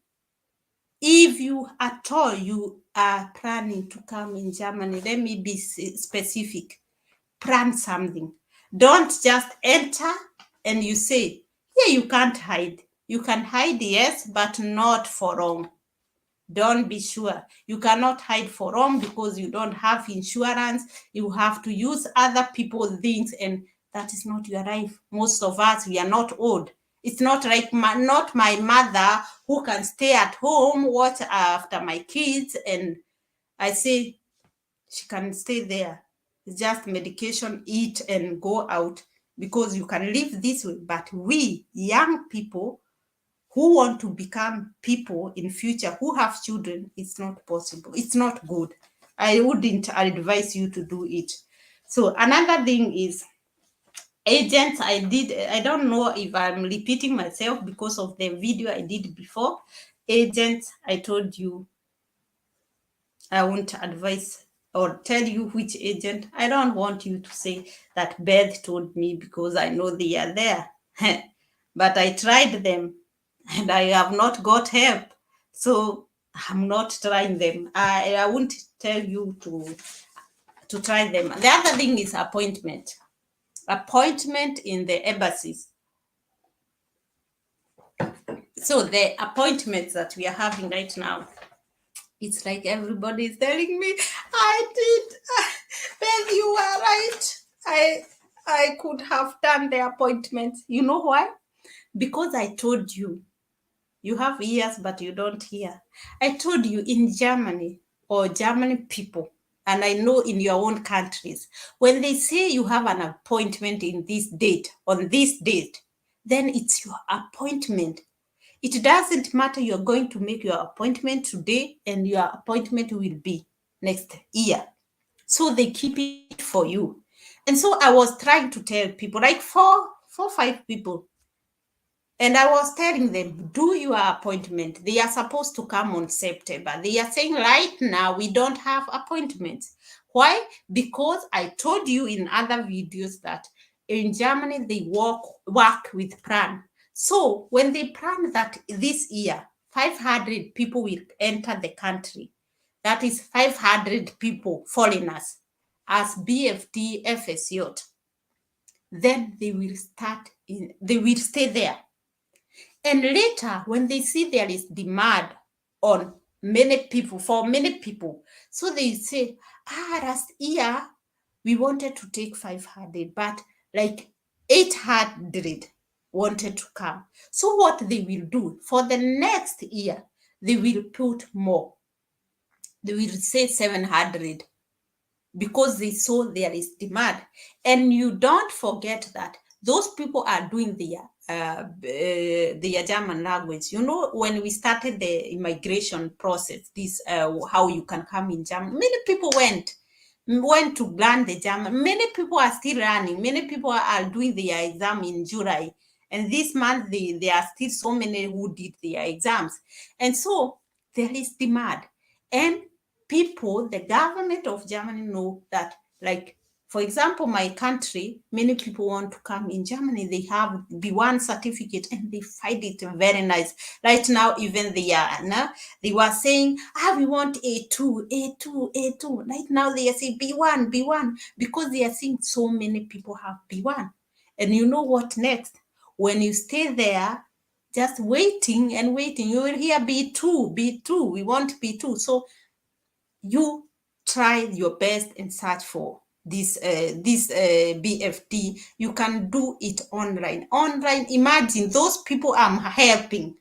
If you at all you are planning to come in Germany, let me be specific. Plan something. Don't just enter and you say, yeah, you can't hide. You can hide, yes, but not for long. Don't be sure. You cannot hide for long because you don't have insurance. You have to use other people's things, and that is not your life. Most of us, we are not old. It's not like not my mother who can stay at home, watch after my kids, and I say she can stay there. It's just medication, eat, and go out, because you can live this way. But we, young people, who want to become people in future, who have children, it's not possible. It's not good. I wouldn't advise you to do it. So another thing is agents. I don't know if I'm repeating myself because of the video I did before. Agents, I told you I won't advise or tell you which agent. I don't want you to say that Beth told me, because I know they are there. But I tried them and I have not got help. So I'm not trying them. I won't tell you to try them. The other thing is appointment. Appointment in the embassies. So the appointments that we are having right now, it's like everybody is telling me, I did. Beth, you were right. I could have done the appointment. You know why? Because I told you, you have ears, but you don't hear. I told you in Germany or German people, and I know in your own countries, when they say you have an appointment in this date, on this date, then it's your appointment. It doesn't matter, you're going to make your appointment today and your appointment will be next year. So they keep it for you. And so I was trying to tell people, like four, 5 people, and I was telling them, do your appointment. They are supposed to come on September. They are saying right now we don't have appointments. Why? Because I told you in other videos that in Germany they work with plan. So when they plan that this year 500 people will enter the country, that is 500 people, foreigners, as BFD FSY, then they will stay there. And later, when they see there is demand on many people, for many people, so they say, last year we wanted to take 500, but like 800 wanted to come. So what they will do for the next year, they will put more. They will say 700 because they saw there is demand. And you don't forget that those people are doing their German language. You know, when we started the immigration process, this how you can come in German, many people went to learn the German. Many people are still learning. Many people are doing their exam in July. And this month, there are still so many who did their exams. And so there is demand. And people, the government of Germany know that, like, for example, my country, many people want to come in Germany. They have B1 certificate and they find it very nice. Right now, even they were saying, we want A2, A2, A2. Right now, they are saying B1, B1, because they are seeing so many people have B1. And you know what next? When you stay there, just waiting and waiting, you will hear B2, B2, we want B2. So you try your best and search for this BFD. You can do it online. Imagine those people I'm helping.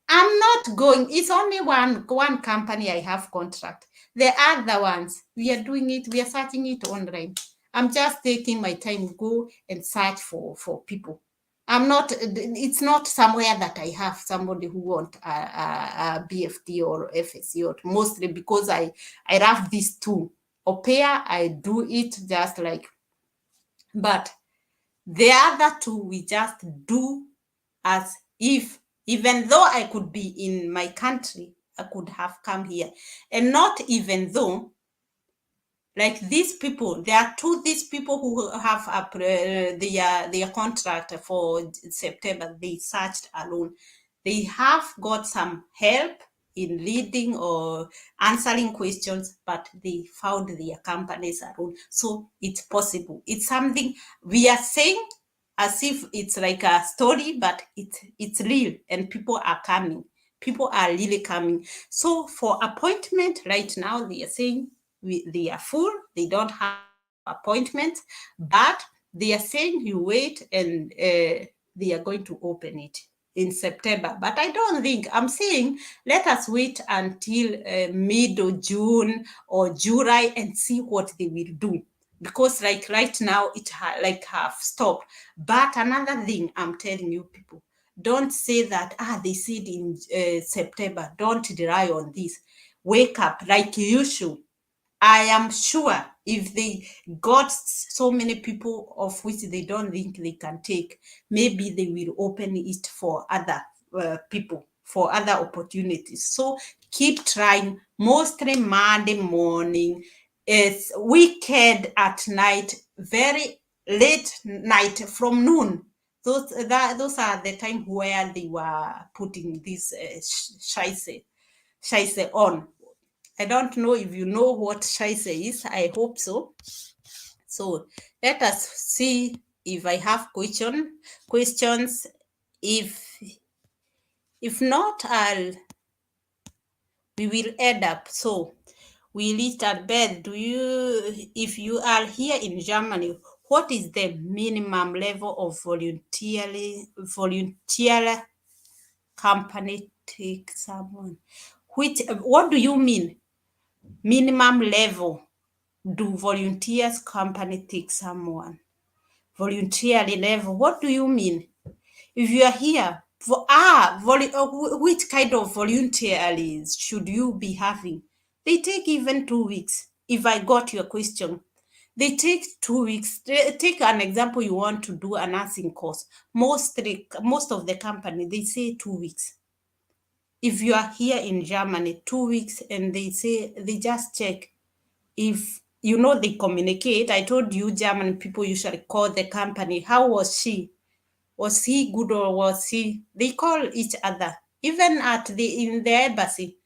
I'm not going. It's only one company I have contract. The other ones, we are doing it. We are searching it online. I'm just taking my time, go and search for people. I'm not. It's not somewhere that I have somebody who want a BFD or FSC, mostly because I love these two. Aupair, I do it just like, but the other two we just do as if, even though I could be in my country, I could have come here, and not even though, like these people, there are these people who have their contract for September. They searched alone. They have got some help in leading or answering questions, but they found their companies alone. So it's possible. It's something we are saying as if it's like a story, but it's real, and people are coming. People are really coming. So for appointment right now, they are saying they are full. They don't have appointments, but they are saying you wait, and they are going to open it in September. But I don't think, I'm saying let us wait until mid of June or July and see what they will do, because like right now it have stopped. But another thing I'm telling you people, don't say that they said in September. Don't rely on this. Wake up like you should. I am sure if they got so many people of which they don't think they can take, maybe they will open it for other people, for other opportunities. So keep trying. Mostly Monday morning, it's weekend at night, very late night from noon. Those are the time where they were putting this scheisse on. I don't know if you know what scheisse is. I hope so. So let us see if I have questions. If not, we will end up. So we reached at bed. If you are here in Germany, what is the minimum level of volunteer company take someone? What do you mean? Minimum level do volunteers company take someone? Voluntarily level, what do you mean? If you are here for which kind of voluntarily should you be having? They take even 2 weeks. If I got your question, they take 2 weeks. Take an example, you want to do a nursing course. Most of the company, they say 2 weeks. If you are here in Germany, 2 weeks, and they just check if they communicate. I told you German people usually call the company. How was she? Was he good or was he? They call each other. Even in the embassy,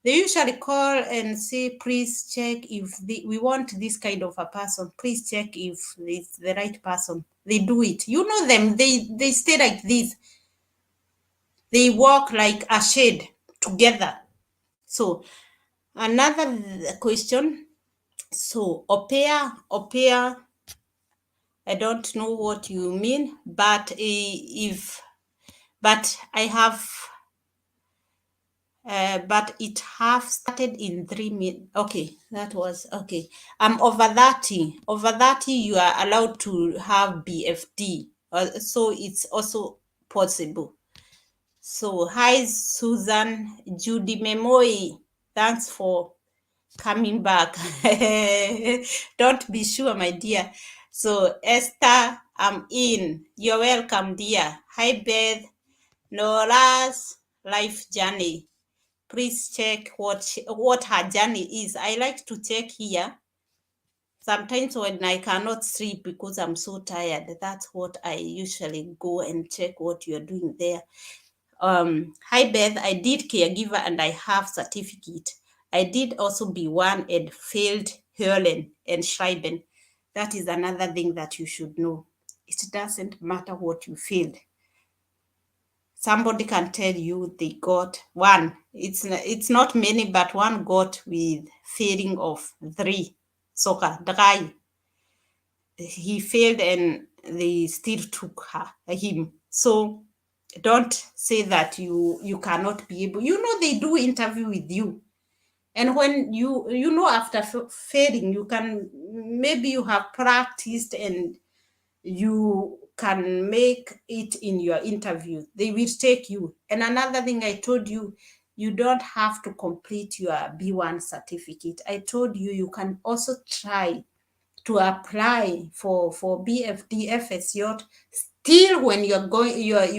they usually call and say, please check if we want this kind of a person. Please check if it's the right person. They do it. You know them. They stay like this. They walk like a shade together. So another question. So Aupair, I don't know what you mean, but I have, but it have started in 3 minutes. Okay, that was okay. I'm over 30. Over 30, you are allowed to have BFD, so it's also possible. So hi Susan, Judy Memoi, thanks for coming back. Don't be sure, my dear. So Esther, I'm in. You're welcome, dear. Hi Beth, Nora's life journey. Please check what her journey is. I like to check here. Sometimes when I cannot sleep because I'm so tired, that's what I usually go and check what you're doing there. Hi Beth, I did caregiver and I have certificate. I did also B1 and failed Hurlen and Schreiben. That is another thing that you should know. It doesn't matter what you failed. Somebody can tell you they got one. It's not many, but one got with failing of 3. Soka, drei. He failed and they still took him. So don't say that you cannot be able. They do interview with you. And when after failing, you can, maybe you have practiced and you can make it in your interview. They will take you. And another thing I told you, you don't have to complete your B1 certificate. I told you you can also try to apply for BFD FSJ still when you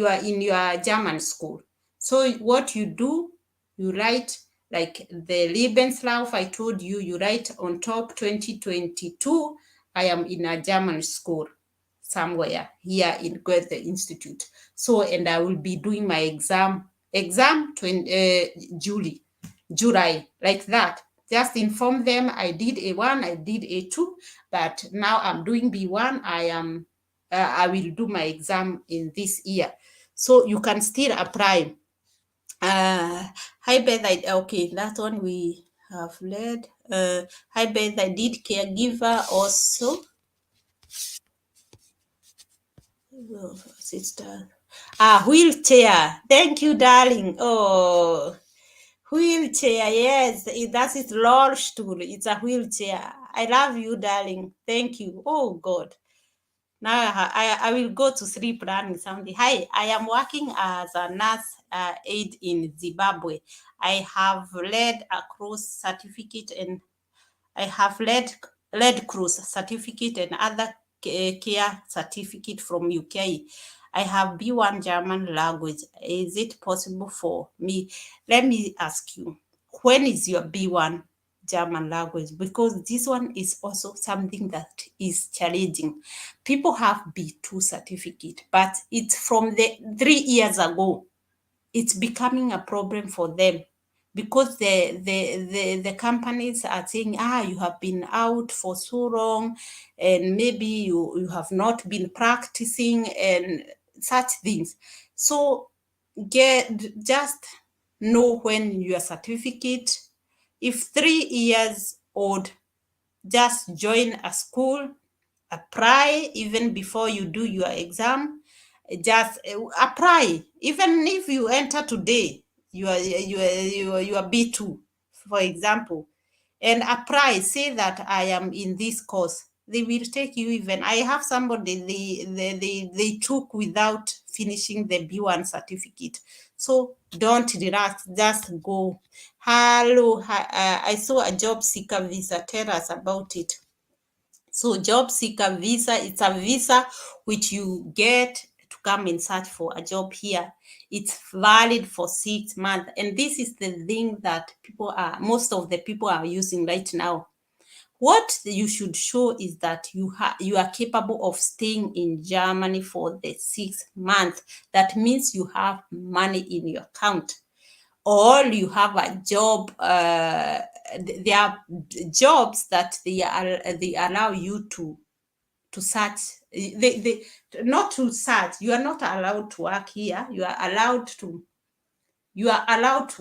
are in your German school. So what you do, you write like the Lebenslauf I told you, you write on top 2022, I am in a German school somewhere here in Goethe Institute. So, and I will be doing my exam July, like that. Just inform them I did A1, I did A2, but now I'm doing B1. I will do my exam in this year. So you can still apply. Hi Beth, okay, that one we have read. Hi Beth, I did caregiver also. Oh, sister. Wheelchair. Thank you, darling. Oh, wheelchair, yes, that is Rollstuhl. It's a wheelchair. I love you, darling. Thank you. Oh, God. Now I will go to sleep running someday. Hi, I am working as a nurse aide in Zimbabwe. I have led a cruise certificate and I have led cruise certificate and other care certificate from UK. I have B1 German language. Is it possible for me? Let me ask you, when is your B1 German language? Because this one is also something that is challenging. People have B2 certificate, but it's from the 3 years ago. It's becoming a problem for them because the companies are saying, you have been out for so long and maybe you have not been practicing and such things. So just know when your certificate, if 3 years old, just join a school apply even before you do your exam. Just apply. Even if you enter today, you are B2, for example, and apply. Say that I am in this course. They will take you. Even I have somebody they took without finishing the B1 certificate. So don't relax. Just go. Hello, I saw a job seeker visa. Tell us about it. So job seeker visa, it's a visa which you get to come and search for a job here. It's valid for 6 months. And this is the thing that most of the people are using right now. What you should show is that you are capable of staying in Germany for the 6 months. That means you have money in your account, or you have a job. There are jobs that they allow you to search. They not to search. You are not allowed to work here. You are allowed to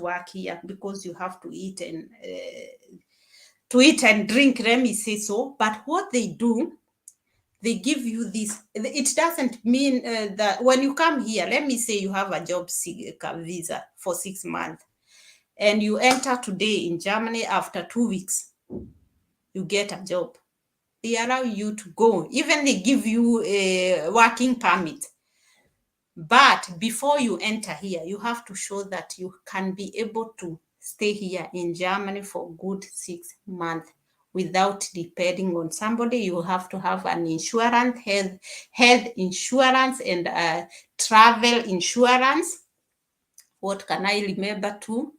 work here because you have to eat and drink. Let me say so. But what they do, they give you this. It doesn't mean that when you come here, let me say you have a job seeker visa for 6 months, and you enter today in Germany. After 2 weeks, you get a job. They allow you to go. Even they give you a working permit. But before you enter here, you have to show that you can be able to stay here in Germany for good 6 months without depending on somebody. You have to have an insurance, health insurance, and travel insurance. What can I remember too?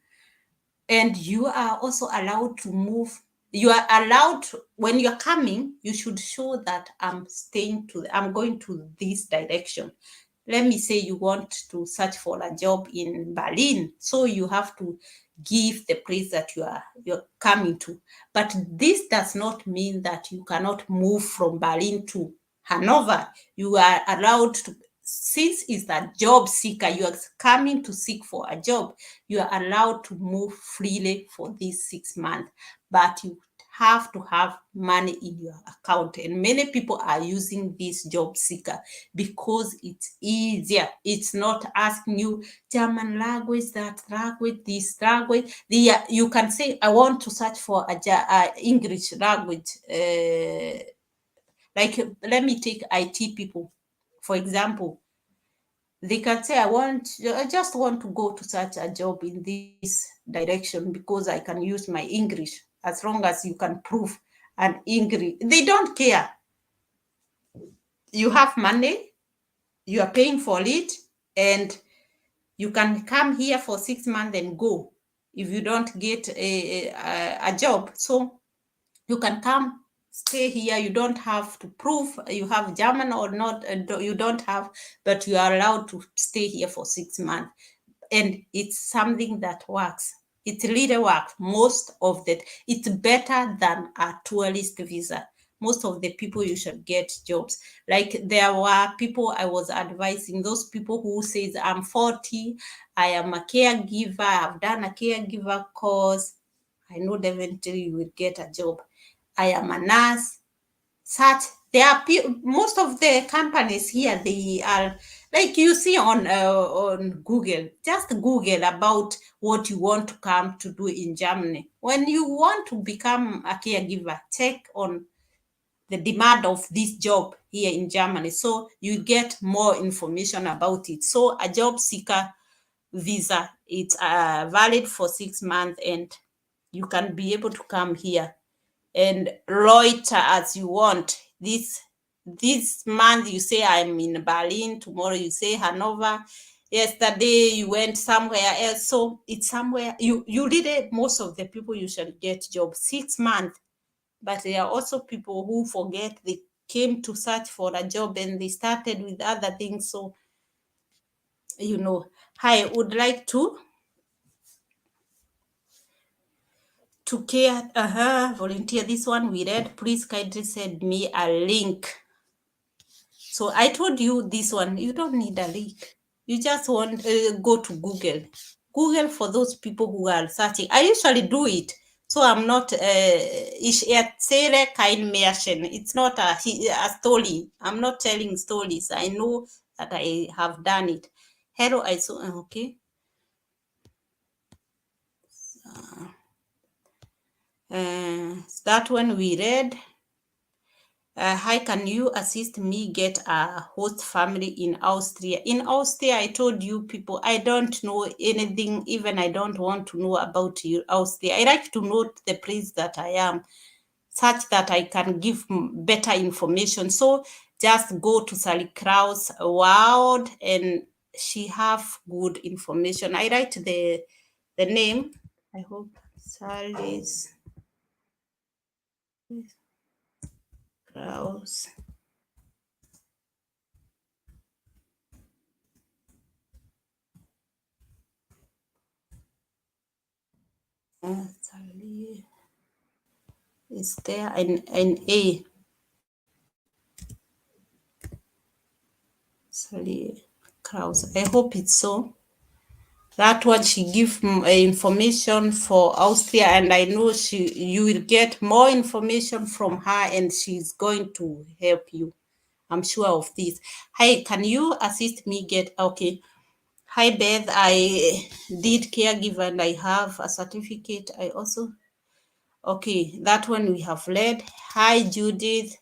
And you are also allowed to move. You are allowed to, when you're coming, you should show that I'm going to this direction. Let me say you want to search for a job in Berlin, so you have to give the place that you're coming to. But this does not mean that you cannot move from Berlin to Hanover. You are allowed to, since it's a job seeker, you are coming to seek for a job, you are allowed to move freely for these 6 months. But you have to have money in your account. And many people are using this job seeker because it's easier. It's not asking you German language, that language, this language. You can say, I want to search for a English language. Like, let me take IT people, for example. They can say, I just want to go to search a job in this direction because I can use my English, as long as you can prove an English. They don't care. You have money, you are paying for it, and you can come here for 6 months and go if you don't get a job. So you can come, stay here. You don't have to prove you have German or not. You don't have, but you are allowed to stay here for 6 months. And it's something that works. It really works. Most of that, it's better than a tourist visa. Most of the people, you should get jobs. Like, there were people I was advising, those people who says, I'm 40, I am a caregiver, I've done a caregiver course, I know definitely you will get a job. I am a nurse. There are most of the companies here, they are like, you see on Google. Just Google about what you want to come to do in Germany. When you want to become a caregiver, check on the demand of this job here in Germany, so you get more information about it. So a job seeker visa, it's valid for 6 months, and you can be able to come here and loiter as you want. This month you say I'm in Berlin, tomorrow you say Hanover, yesterday you went somewhere else. So it's somewhere you really, most of the people, you should get jobs 6 months. But there are also people who forget they came to search for a job and they started with other things. So I would like to care volunteer. This one we read. Please kindly send me a link. So I told you this one, you don't need a link. You just want go to Google. Google for those people who are searching. I usually do it So I'm not ich erzähle kein Märchen. It's not a story. I'm not telling stories. I know that I have done it. Hello, I saw okay. That one we read. Hi, can you assist me get a host family in Austria? In Austria, I told you people, I don't know anything, even I don't want to know about you, Austria. I like to know the place that I am, such that I can give better information. So just go to Sally Krauss World and she have good information. I write the name. I hope Sally's Krauss. Sally is there an A. Sally Krauss. I hope it's so. That one she give information for Austria, and I know you will get more information from her, and she's going to help you. I'm sure of this. Hi, can you assist me get okay? Hi Beth, I did caregiver and I have a certificate. I also okay, that one we have read. Hi Judith,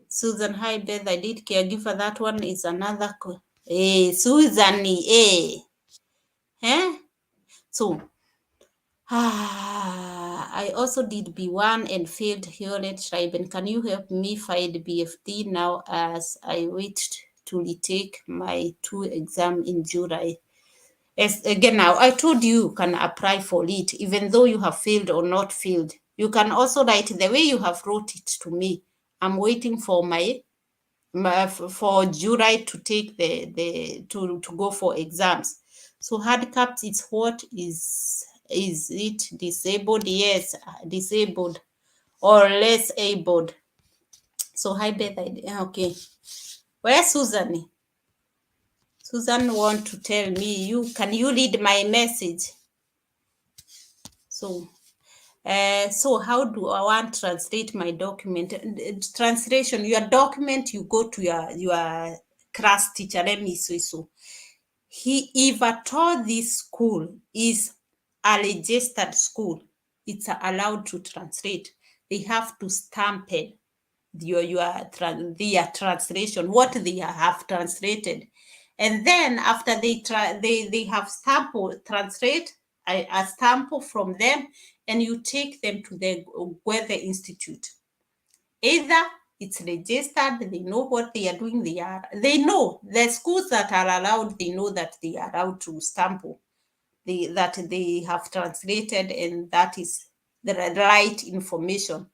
Susan. Hi Beth, I did caregiver. That one is another. Hey Susan, hey, eh? So I also did B1 and failed Hewlett Schreiben. Can you help me find BFD now as I wait to retake my 2 exam in July? As again, now I told you can apply for it, even though you have failed or not failed. You can also write the way you have wrote it to me. I'm waiting for for July to take to go for exams. So handicapped is what is it disabled? Yes, disabled or less abled. So hi Beth, okay. Where's Susan? Susan want to tell me can you read my message? So how do I want to translate my document? Translation, your document, you go to your class teacher. Let me say so. If at all this school is a registered school, it's allowed to translate. They have to stamp it, their translation, what they have translated. And then after they have translate a stamp from them, and you take them to the Weather Institute. Either it's registered, they know what they are doing, they know the schools that are allowed, they know that they are allowed to stamp that they have translated, and that is the right information.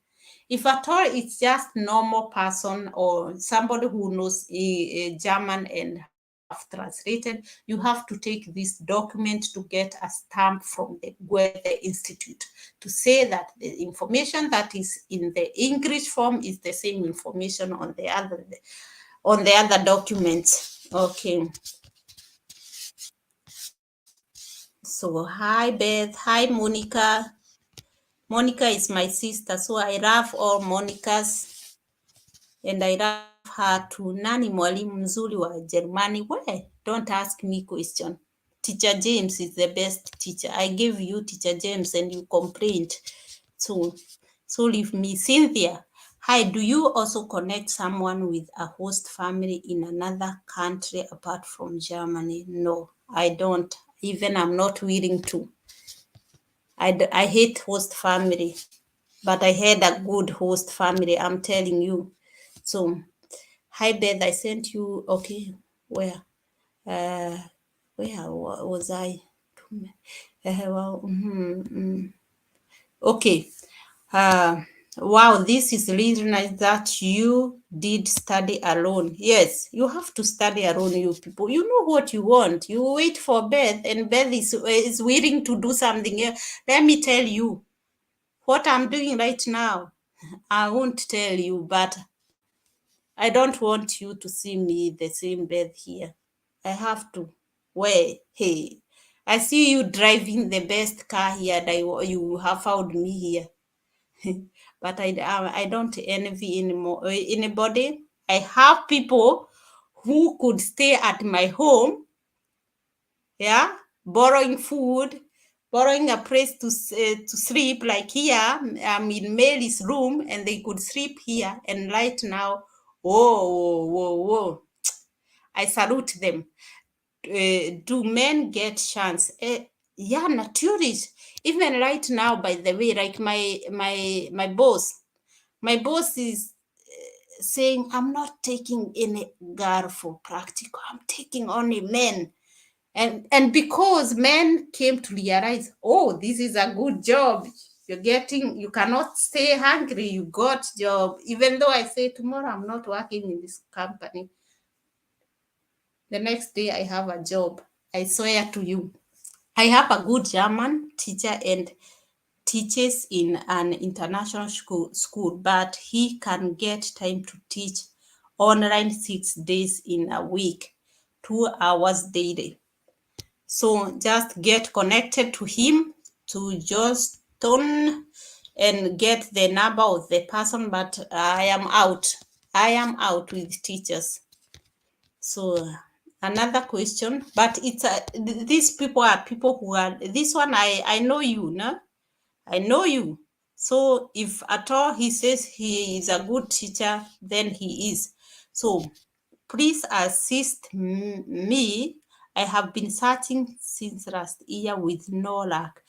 If at all it's just normal person or somebody who knows a German and have translated, you have to take this document to get a stamp from the Goethe Institute to say that the information that is in the English form is the same information on the other documents. Okay. So hi Beth, hi Monica. Monica is my sister, so I love all Monicas and I love her too. Nani mwalimu mzuri wa Germany? Why? Don't ask me question. Teacher James is the best teacher. I gave you Teacher James and you complained. So leave me. Cynthia, hi, do you also connect someone with a host family in another country apart from Germany? No, I don't. Even I'm not willing to. I hate host family, but I had a good host family, I'm telling you. So, hi Beth, I sent you, okay, where was I? Okay. Wow, this is really nice that you did study alone. Yes, you have to study alone, you people. You know what you want. You wait for Beth, and Beth is willing to do something else. Let me tell you what I'm doing right now. I won't tell you, but I don't want you to see me the same Beth here. I have to. Where? Hey, I see you driving the best car here, and you have found me here. But I don't envy anybody. I have people who could stay at my home, yeah, borrowing food, borrowing a place to sleep. Like here, I'm in Mary's room, and they could sleep here. And right now, whoa, I salute them. Do men get chance? Yeah, naturally. Even right now, by the way, like my boss is saying, I'm not taking any girl for practical. I'm taking only men. And because men came to realize, oh, this is a good job. You cannot stay hungry. You got job. Even though I say tomorrow I'm not working in this company, the next day I have a job. I swear to you. I have a good German teacher and teaches in an international school, but he can get time to teach online 6 days in a week, 2 hours daily. So just get connected to him, to Johnston, and get the number of the person. But I am out with teachers. So another question, but it's these people are people who are, this one I know you, no? I know you. So if at all he says he is a good teacher, then he is. So please assist me. I have been searching since last year with no luck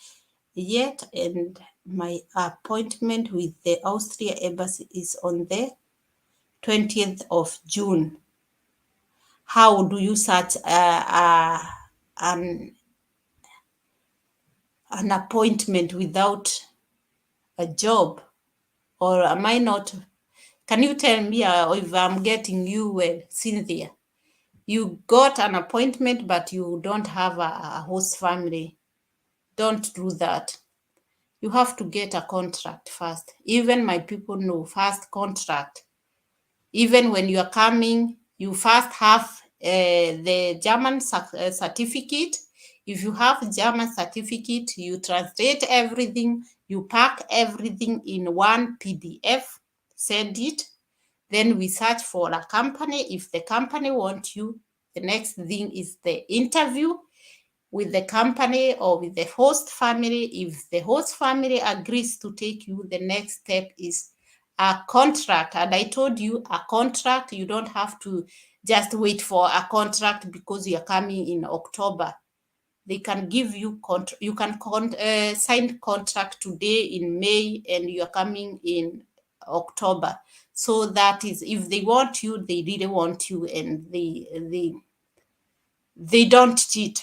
yet, and my appointment with the Austria embassy is on the 20th of June. How do you search an appointment without a job? Or am I not? Can you tell me if I'm getting you well, Cynthia? You got an appointment, but you don't have a host family. Don't do that. You have to get a contract first. Even my people know first contract. Even when you are coming, you first have the German certificate. If you have German certificate, you translate everything, you pack everything in one PDF, send it. Then we search for a company. If the company wants you, the next thing is the interview with the company or with the host family. If the host family agrees to take you, the next step is a contract. And I told you, a contract, you don't have to just wait for a contract because you are coming in October. They can give you you can sign contract today in May, and you are coming in October. So that is, if they want you, they really want you, and they don't cheat,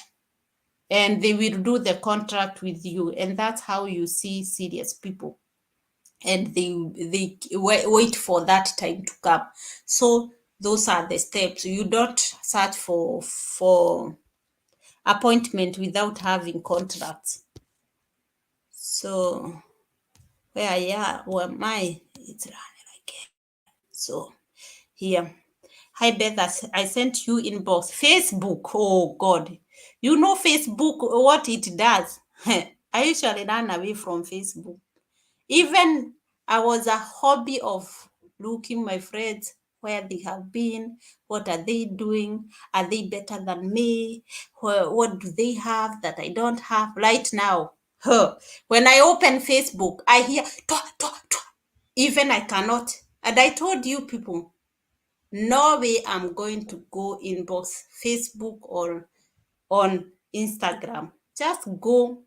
and they will do the contract with you. And that's how you see serious people, and they wait for that time to come. So those are the steps. You don't search for appointment without having contracts. So where am I? It's running again. So here. Hi Beth, I sent you inbox. Facebook. Oh God. You know Facebook, what it does. I usually run away from Facebook. Even I was a hobby of looking my friends, where they have been, what are they doing, are they better than me, what do they have that I don't have right now. When I open Facebook, I hear twa, twa, twa. Even I cannot. And I told you people, no way I'm going to go inbox Facebook or on Instagram. Just go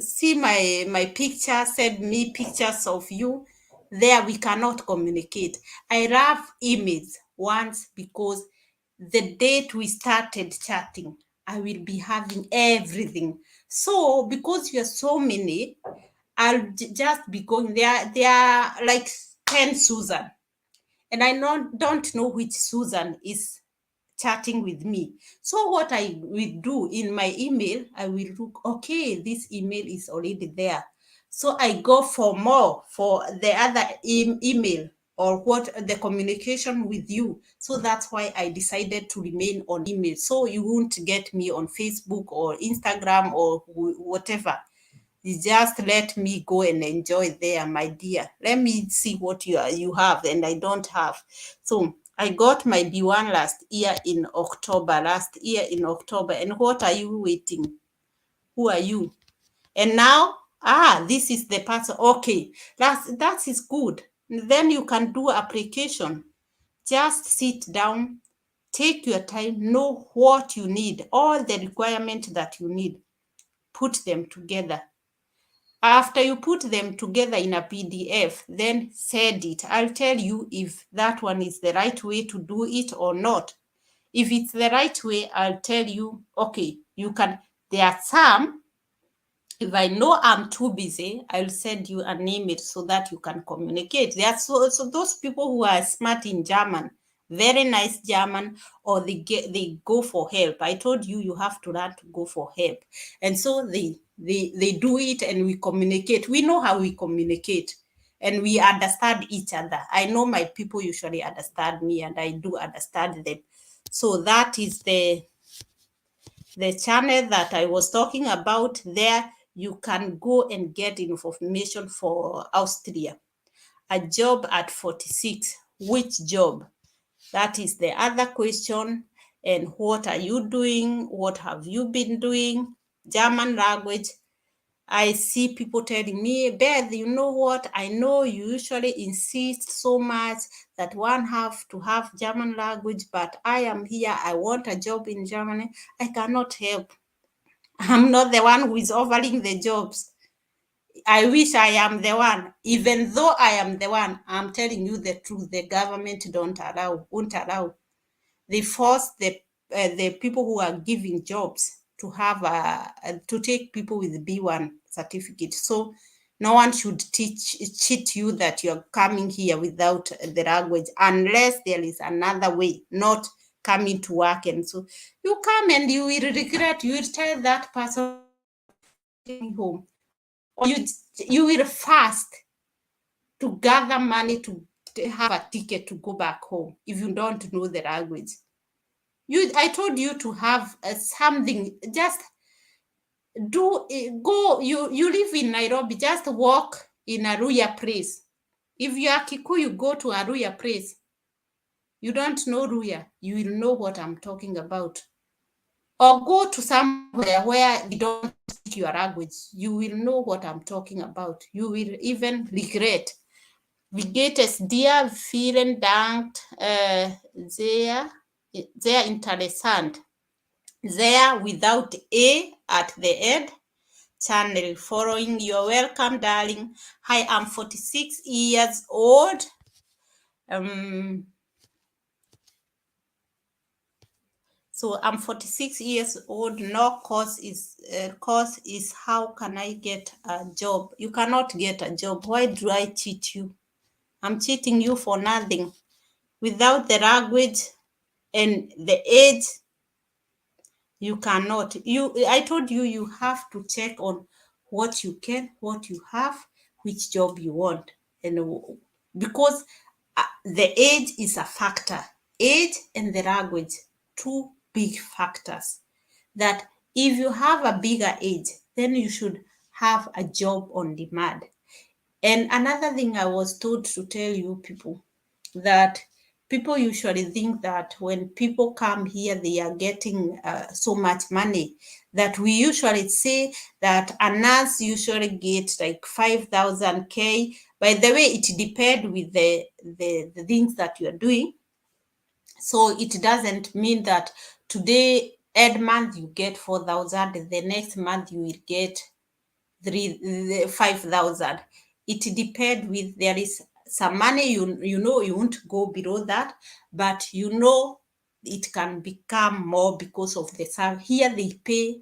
see my picture, send me pictures of you. There we cannot communicate. I love emails once, because the date we started chatting, I will be having everything. So because you're so many, I'll just be going there. There are like 10 Susan, and I don't know which Susan is chatting with me. So what I will do in my email, I will look, okay, this email is already there. So I go for more for the other email, or what the communication with you. So that's why I decided to remain on email. So you won't get me on Facebook or Instagram or whatever. Just let me go and enjoy there, my dear. Let me see what you have and I don't have. So I got my B1 last year in October. And what are you waiting? Who are you? And now, this is the person. Okay, that is good. Then you can do application. Just sit down, take your time, know what you need, all the requirements that you need, put them together. After you put them together in a PDF, then send it. I'll tell you if that one is the right way to do it or not. If it's the right way, I'll tell you, okay, you can. There are some, if I know I'm too busy, I'll send you an email so that you can communicate. There are so those people who are smart in German, very nice German, or they go for help. I told you you have to learn to go for help, and so they do it, and we communicate. We know how we communicate, and we understand each other. I know my people usually understand me, and I do understand them. So that is the channel that I was talking about. There you can go and get information for Austria. A job at 46. Which job? That is the other question. And what are you doing? What have you been doing? German language. I see people telling me, Beth, you know what? I know you usually insist so much that one have to have German language, but I am here. I want a job in Germany. I cannot help. I'm not the one who is offering the jobs. I wish I am the one. Even though I am the one, I'm telling you the truth. The government won't allow. They force the people who are giving jobs to have to take people with B1 certificate. So no one should cheat you that you're coming here without the language, unless there is another way, not coming to work. And so you come and you will regret. You will tell that person home, or you will fast to gather money to have a ticket to go back home if you don't know the language. I told you to have something. Just go. You live in Nairobi. Just walk in Aruya place. If you are Kikuyu, go to Aruya place. You don't know Ruya, you will know what I'm talking about. Or go to somewhere where they don't speak your language. You will know what I'm talking about. You will even regret. Wie geht es dir? Vielen Dank. Sehr interessant. There without A at the end. Channel following. You're welcome, darling. Hi, I'm 46 years old. So I'm 46 years old. No course is how can I get a job? You cannot get a job. Why do I cheat you? I'm cheating you for nothing. Without the language and the age, you cannot. I told you you have to check on what you can, what you have, which job you want. And because the age is a factor. Age and the language, two big factors. That if you have a bigger age, then you should have a job on demand. And another thing I was told to tell you people, that people usually think that when people come here, they are getting so much money. That we usually say that a nurse usually gets like 5,000 K. By the way, it depends with the things that you are doing. So it doesn't mean that today, every month you get 4,000, the next month you will get 5,000. It depends with, there is some money you know you won't go below that, but you know it can become more because of the service. Here they pay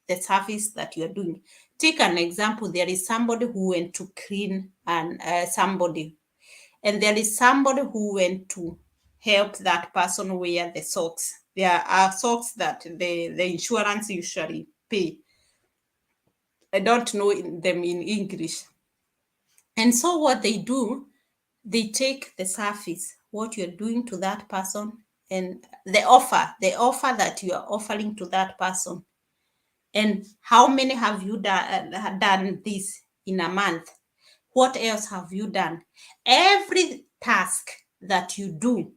the service that you're doing. Take an example. There is somebody who went to clean and somebody, and there is somebody who went to help that person wear the socks. There are socks that the insurance usually pay. I don't know them in English. And so what they do, they take the service, what you're doing to that person, and the offer that you are offering to that person. And how many have you done this in a month? What else have you done? Every task that you do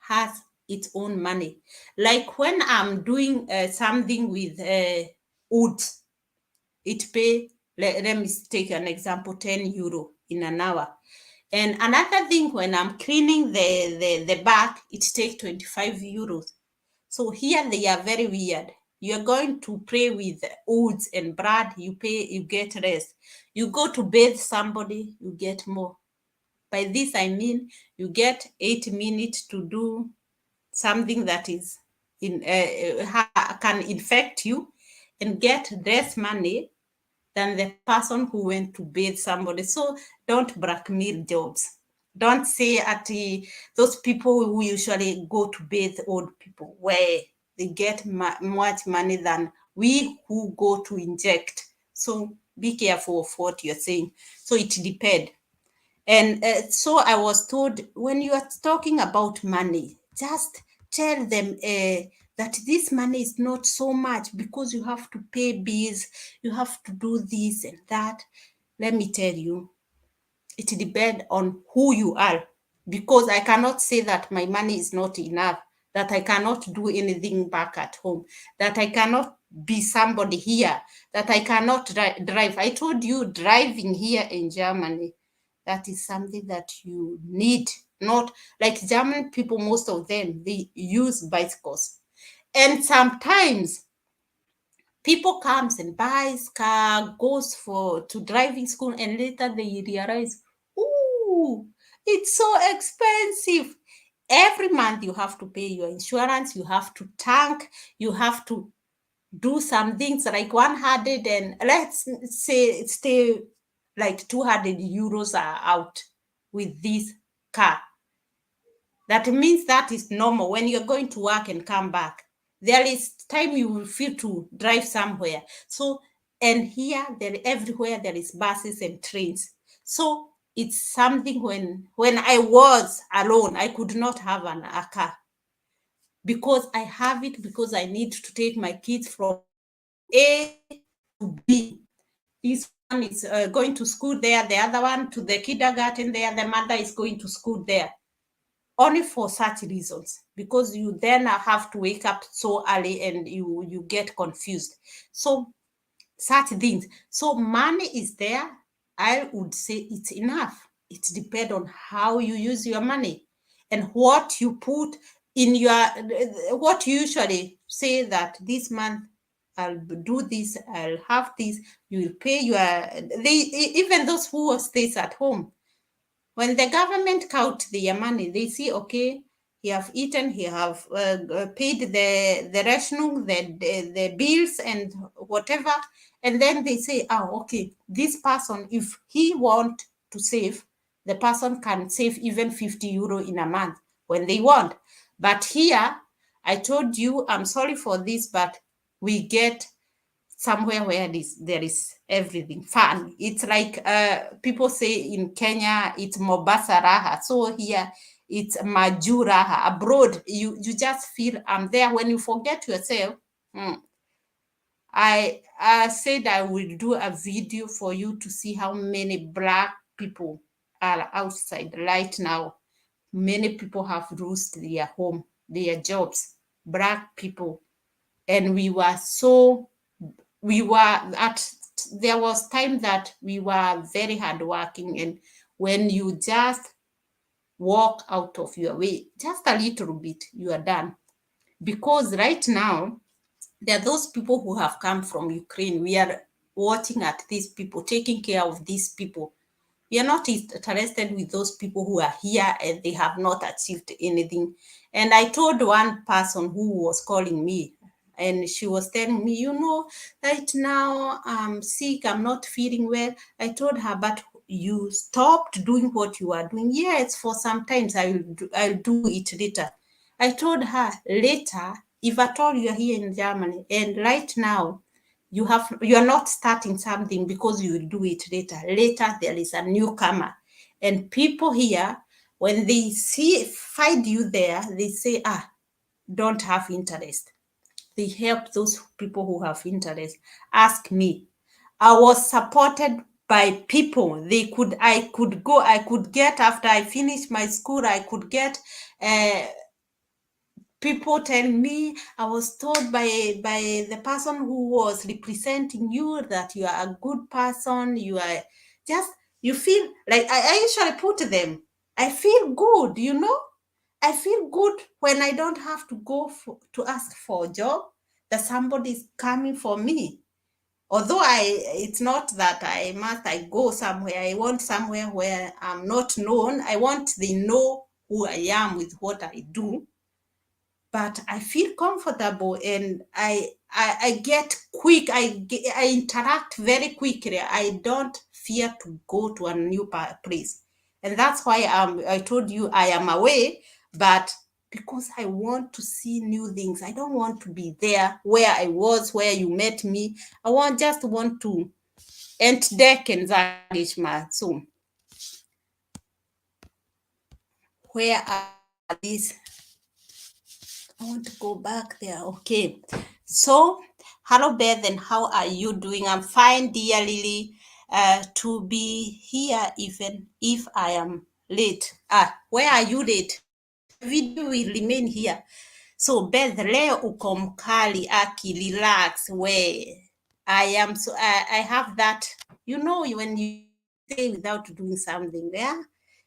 has its own money. Like when I'm doing something with wood, it pay, let me take an example, 10 euro in an hour. And another thing, when I'm cleaning the back, it takes 25 euros. So here they are very weird. You're going to pray with woods and blood, you pay, you get rest. You go to bathe somebody, you get more. By this, I mean you get 8 minutes to do something that is can infect you and get less money than the person who went to bathe somebody. So don't blackmail jobs. Don't say at those people who usually go to bathe old people, where they get much money than we who go to inject. So be careful of what you're saying. So it depends. And so I was told, when you are talking about money, just tell them that this money is not so much because you have to pay bills, you have to do this and that. Let me tell you, it depends on who you are, because I cannot say that my money is not enough, that I cannot do anything back at home, that I cannot be somebody here, that I cannot drive. I told you, driving here in Germany, that is something that you need. Not like German people, most of them, they use bicycles. And sometimes people comes and buys car, goes to driving school, and later they realize, ooh, it's so expensive. Every month you have to pay your insurance, you have to tank, you have to do some things like 100, and let's say stay like 200 euros are out with this car. That means that is normal. When you're going to work and come back, there is time you will feel to drive somewhere. So, and here, there everywhere there is buses and trains. So it's something, when I was alone, I could not have a car, because I have it because I need to take my kids from A to B. This one is going to school there, the other one to the kindergarten there, the mother is going to school there. Only for such reasons, because you then have to wake up so early and you get confused. So such things. So money is there. I would say it's enough. It depends on how you use your money and what you put in your, what you usually say that this month I'll do this, I'll have this, you will pay your, even those who stays at home, when the government count their money, they see, okay, he have eaten, he have paid the rationing, the bills and whatever. And then they say, oh, okay, this person, if he want to save, the person can save even 50 euro in a month when they want. But here, I told you, I'm sorry for this, but we get somewhere where there is everything fun. It's like people say in Kenya, it's Mombasa Raha. So here it's Maju Raha. Abroad, you just feel I'm there. When you forget yourself, I said I will do a video for you to see how many Black people are outside right now. Many people have lost their home, their jobs, Black people. And we were there was time that we were very hardworking, and when you just walk out of your way just a little bit, you are done. Because right now there are those people who have come from Ukraine. We are watching at these people, taking care of these people. We are not interested with those people who are here and they have not achieved anything. And I told one person who was calling me, and she was telling me, right now I'm sick, I'm not feeling well. I told her, but you stopped doing what you are doing. Yes, for some times I'll do it later. I told her, later, if at all you're here in Germany and right now you're not starting something because you will do it later. Later there is a newcomer, and people here, when they find you there, they say, don't have interest. they help those people who have interest. Ask me. I was supported by people. I could get, after I finished my school, I could get people telling me, I was told by the person who was representing you that you are a good person. You are just, you feel like, I usually put them, I feel good, I feel good when I don't have to go to ask for a job, that somebody is coming for me. Although it's not that I go somewhere. I want somewhere where I'm not known. I want they know who I am with what I do. But I feel comfortable, and I get quick. I interact very quickly. I don't fear to go to a new place, and that's why I told you I am away, but because I want to see new things. I don't want to be there where I was, where you met me. I just want to entdecken, sage ich mal. So, where are these? I want to go back there. Okay. So, hello, Beth, and how are you doing? I'm fine, dear Lily. To be here, even if I am late. Where are you late? Video will remain here. So, Beth, leo uko mkali, aki, relax, we. I have that, when you say without doing something, yeah?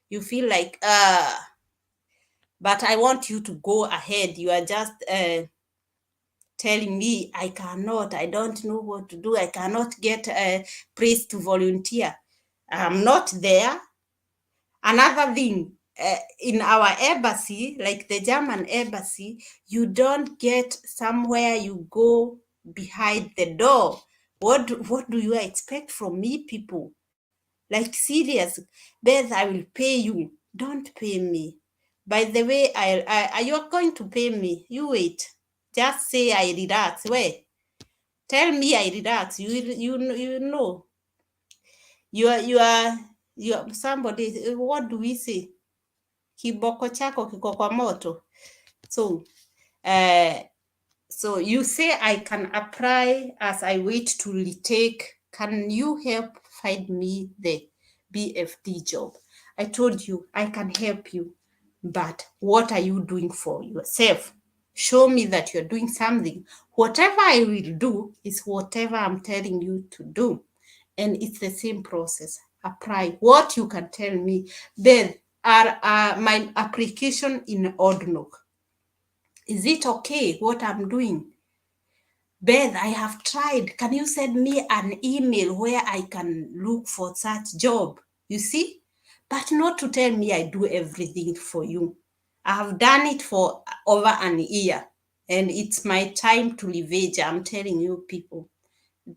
You feel like, but I want you to go ahead. You are just telling me I cannot, I don't know what to do, I cannot get a priest to volunteer. I'm not there. Another thing, in our embassy, like the German embassy, you don't get somewhere you go behind the door. What do you expect from me, people? Like, serious, Beth, I will pay you. Don't pay me. By the way, you're going to pay me. You wait. Just say I relax. Wait. Tell me I relax. You know. You are somebody. What do we say? Kiboko chako kiko kwa moto. So, so you say I can apply as I wait to retake. Can you help find me the BFD job? I told you I can help you, but what are you doing for yourself? Show me that you're doing something. Whatever I will do is whatever I'm telling you to do. And it's the same process. Apply what you can tell me. Then, my application in Odnok, is it okay what I'm doing? Beth, I have tried. Can you send me an email where I can look for such job? You see? But not to tell me I do everything for you. I have done it for over an year, and it's my time to leverage. I'm telling you, people.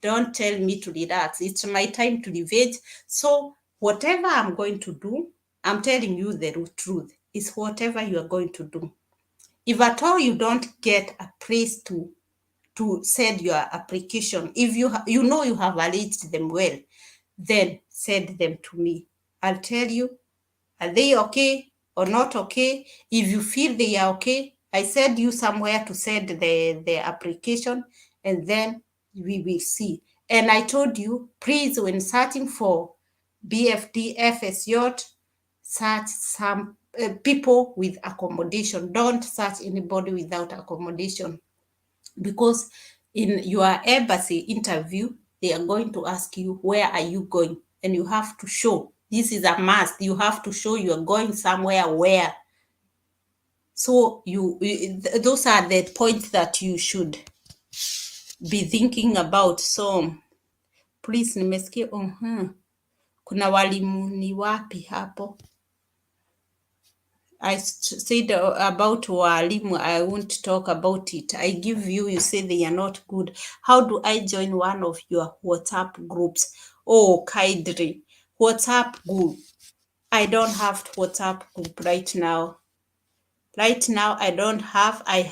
Don't tell me to relax. It's my time to leverage. So whatever I'm going to do, I'm telling you the truth. It's whatever you are going to do. If at all you don't get a place to send your application, if you you have arranged them well, then send them to me. I'll tell you, are they okay or not okay? If you feel they are okay, I send you somewhere to send the application, and then we will see. And I told you, please, when searching for BFD, FSY, search some people with accommodation. Don't search anybody without accommodation, because in your embassy interview, they are going to ask you, where are you going? And you have to show. This is a must. You have to show you are going somewhere where. So those are the points that you should be thinking about. So please, nimesikia kuna walimu ni wapi hapo? I said about walimu, I won't talk about it. I give you, you say they are not good. How do I join one of your WhatsApp groups? Oh, Kaidri, WhatsApp group. I don't have WhatsApp group right now. Right now, I don't have. I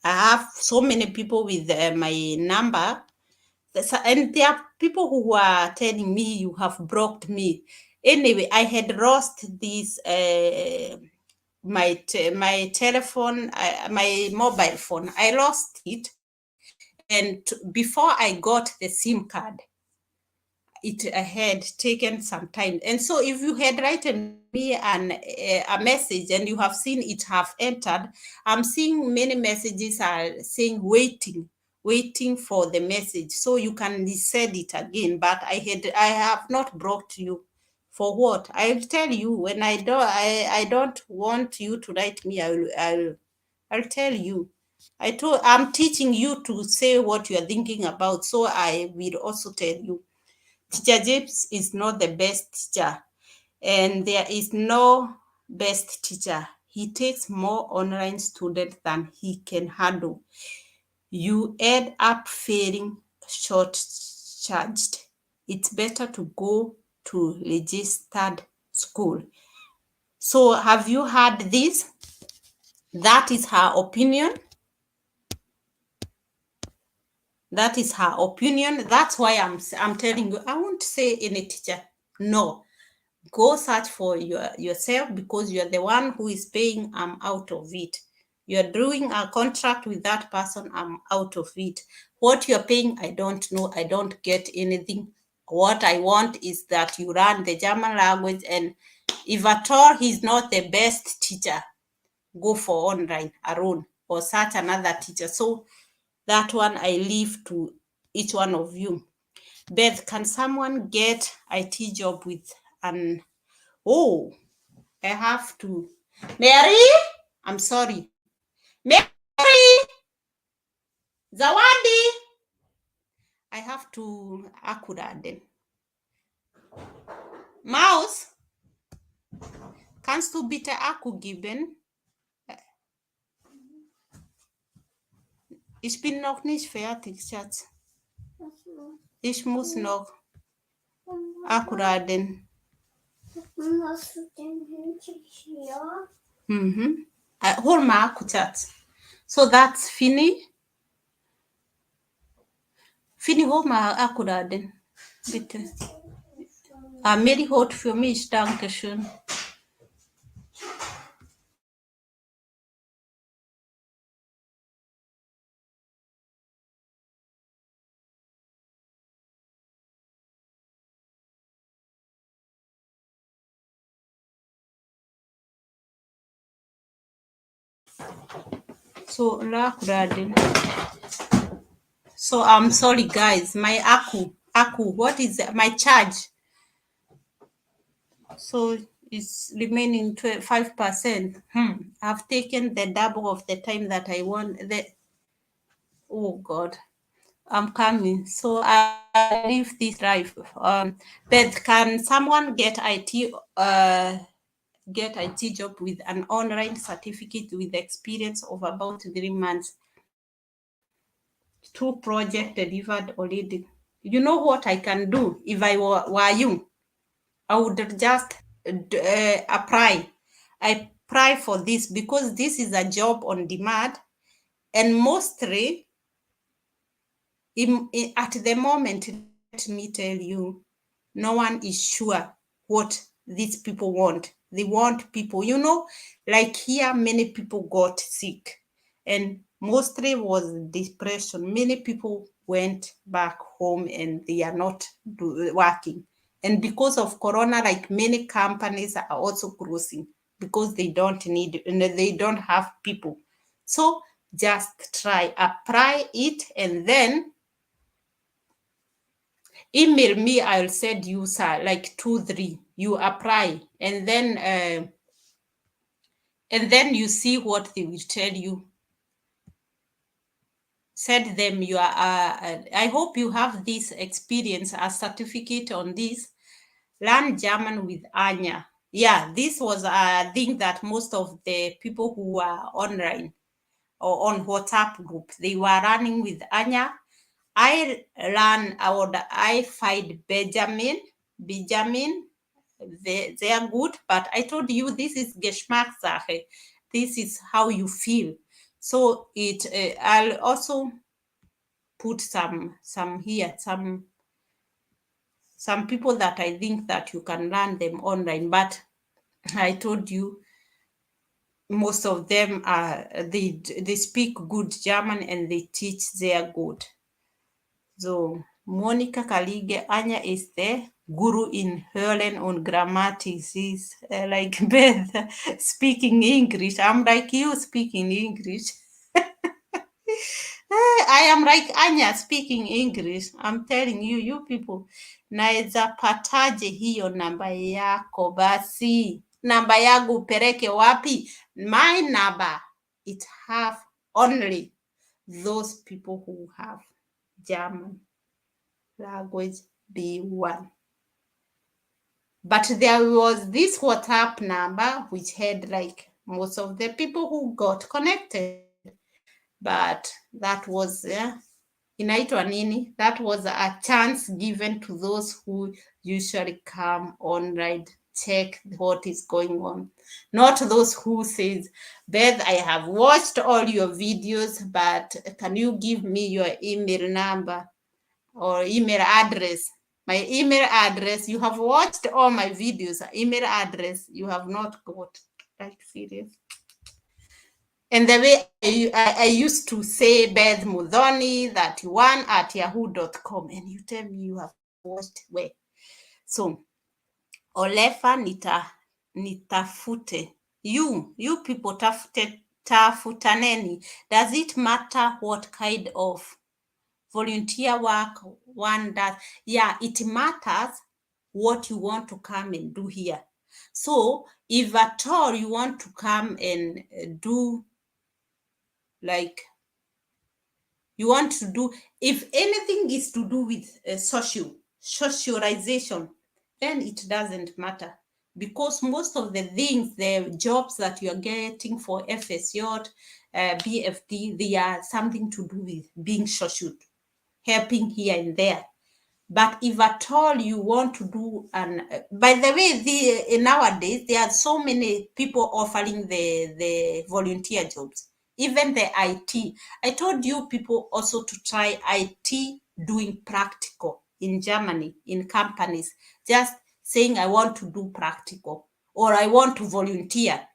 have so many people with my number. And there are people who are telling me you have blocked me. Anyway, I had lost this my telephone, my mobile phone. I lost it. And before I got the SIM card, it had taken some time. And so if you had written me a message and you have seen it have entered, I'm seeing many messages are saying waiting for the message. So you can resend it again. But I have not brought you. For what? I'll tell you when I don't want you to write me. I'll tell you. I'm teaching you to say what you are thinking about. So I will also tell you. Teacher James is not the best teacher, and there is no best teacher. He takes more online students than he can handle. You end up failing short-charged. It's better to go to registered school. So have you heard this? That is her opinion. That is her opinion. That's why I'm telling you, I won't say any teacher. No. Go search for yourself, because you're the one who is paying. I'm out of it. You're doing a contract with that person. I'm out of it. What you're paying, I don't know. I don't get anything. What I want is that you learn the German language, and if at all he's not the best teacher, go for online alone or search another teacher. So that one I leave to each one of you. Beth, can someone get IT job with an Oh, I have to. Mary, I'm sorry. Mary, Zawadi. I have to akuraden. Mouse, kannst du bitte Akku geben? Ich bin noch nicht fertig, Schatz. Ich muss noch akuraden. Hast du den hinter hier? Hol mal Akku, Schatz. So that's Finny. Finny, hol mal akuraden. Bitte. Mary holt für mich, danke schön. So So I'm sorry guys, my Akku, what is my charge? So it's remaining 5%. I've taken the double of the time that I want. Oh God, I'm coming. So I leave this drive. But can someone get IT job with an online certificate with experience of about 3 months? 2 projects delivered already. You know what I can do if I were you? I would just apply. I apply for this because this is a job on demand, and mostly at the moment, let me tell you, no one is sure what these people want. They want people, like here, many people got sick, and mostly was depression. Many people went back home and they are not working. And because of Corona, like many companies are also closing because they don't have people. So just try, apply it, and then email me. I'll send you like 2-3. You apply, and then you see what they will tell you. Send them your. I hope you have this experience, a certificate on this. Learn German with Anya. Yeah, this was a thing that most of the people who were online or on WhatsApp group, they were running with Anya. I find Benjamin. They are good, but I told you this is Geschmackssache. This is how you feel. So I'll also put some here, some people that I think that you can learn them online. But I told you most of them they speak good German and they teach their good. So Monica Kalige, Anya is the guru in Helen on grammatics. She's like Beth speaking English. I'm like you speaking English. I am like Anya speaking English. I'm telling you, you people. Naeza pataje hiyo namba yako basi? Namba yangu upeleke wapi? My number, it have only those people who have German language B1. But there was this WhatsApp number which had like most of the people who got connected. But that was inaitwa nini? That was a chance given to those who usually come online, check what is going on. Not those who says, Beth, I have watched all your videos, but can you give me your email number or email address? My email address, you have watched all my videos, email address, you have not got. Like serious. And the way I used to say Beth Mudhoni 31 at yahoo.com, and you tell me you have watched where. So Olefa nitafute. You people tafutaneni. Does it matter what kind of volunteer work one does? Yeah, it matters what you want to come and do here. So if at all you want to come and do, like, you want to do, if anything is to do with socialization, then it doesn't matter, because most of the things, the jobs that you are getting for FSJ, BFD, they are something to do with being social, helping here and there. But if at all you want to do, and by the way, nowadays there are so many people offering the volunteer jobs, even the IT. I told you people also to try IT doing practical in Germany, in companies, just saying I want to do practical or I want to volunteer.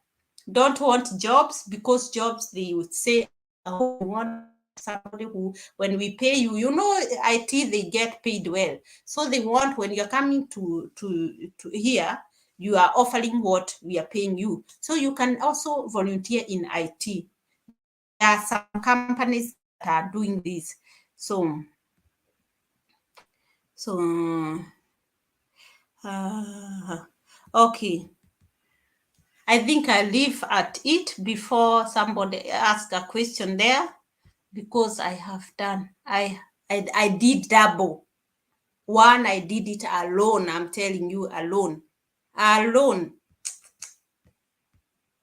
Don't want jobs, because jobs, they would say, oh, we want somebody who, when we pay you, IT, they get paid well. So they want, when you're coming to here, you are offering what we are paying you. So you can also volunteer in IT. There are some companies that are doing this. So okay. I think I leave at it before somebody ask a question there, because I have done, I did double. One, I did it alone. I'm telling you, alone.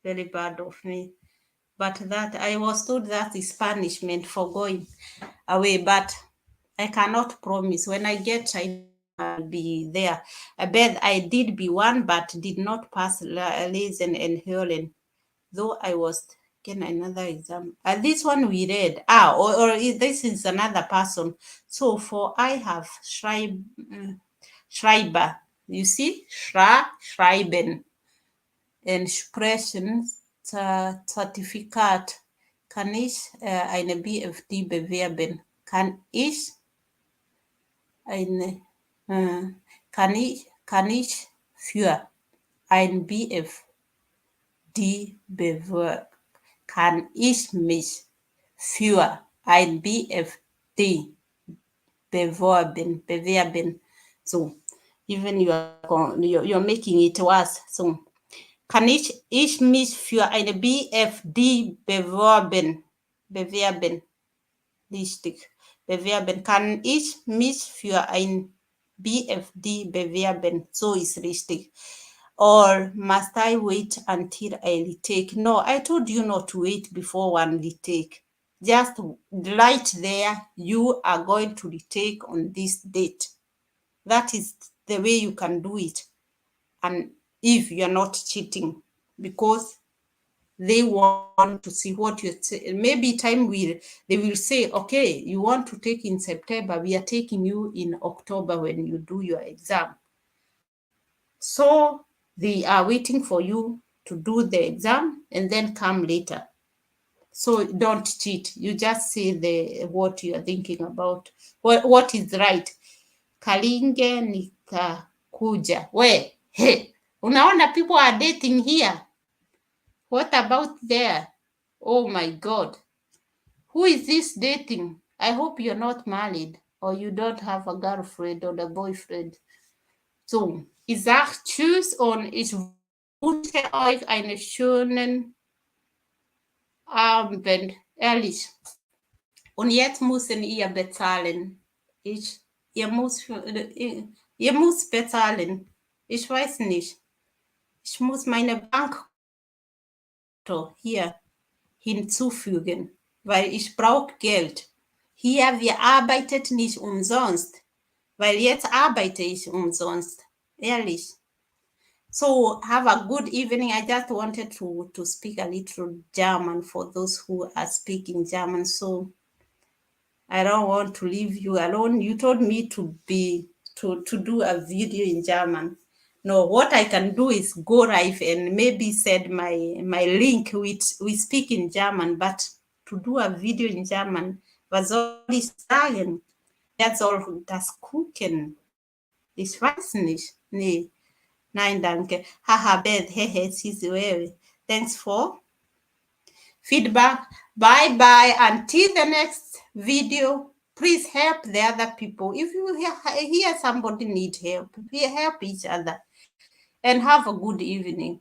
Very bad of me. But that, I was told that is punishment for going away. But I cannot promise. When I get China, I'll be there. I bet I did B1, but did not pass Listen and Helen. Though I was getting another exam. This one we read. Or this is another person. So for I have Schreiber. You see? Schreiben. Entsprechend Zertifikat kann ich eine BFD bewerben. Kann ich für ein BFD bewerben? Kann ich mich für ein BFD bewerben? So, even you're making it worse. So, kann ich mich für eine BFD bewerben? Richtig. Bewerben. Kann ich mich für ein BFD bewerben? So ist richtig. Or must I wait until I retake? No, I told you not to wait before one retake. Just right there, you are going to retake on this date. That is the way you can do it. And if you're not cheating, because they want to see what you say. Maybe they will say, okay, you want to take in September, we are taking you in October when you do your exam. So they are waiting for you to do the exam and then come later. So don't cheat. You just say the what you are thinking about. What is right. Kalinge nikakuja. We, hey, unaona people are dating here. What about there? Oh my God. Who is this dating? I hope you're not married or you don't have a girlfriend or a boyfriend. So, ich sag Tschüss und ich wünsche euch einen schönen Abend. Ehrlich. Und jetzt müssen ihr bezahlen. Ihr ihr müsst bezahlen. Ich weiß nicht. Ich muss meine Bankkonto hier hinzufügen, weil ich brauche Geld. Hier, wir arbeiten nicht umsonst, weil jetzt arbeite ich umsonst. Ehrlich. So have a good evening. I just wanted to speak a little German for those who are speaking German. So I don't want to leave you alone. You told me to do a video in German. No, what I can do is go live and maybe send my link with we speak in German, but to do a video in German, was soll ich sagen? Wer soll das gucken? Ich weiß nicht. Nee. Nein, danke. Haha, Beth, hehe, sisi wewe. Thanks for feedback. Bye bye. Until the next video, please help the other people. If you hear somebody need help, we help each other. And have a good evening.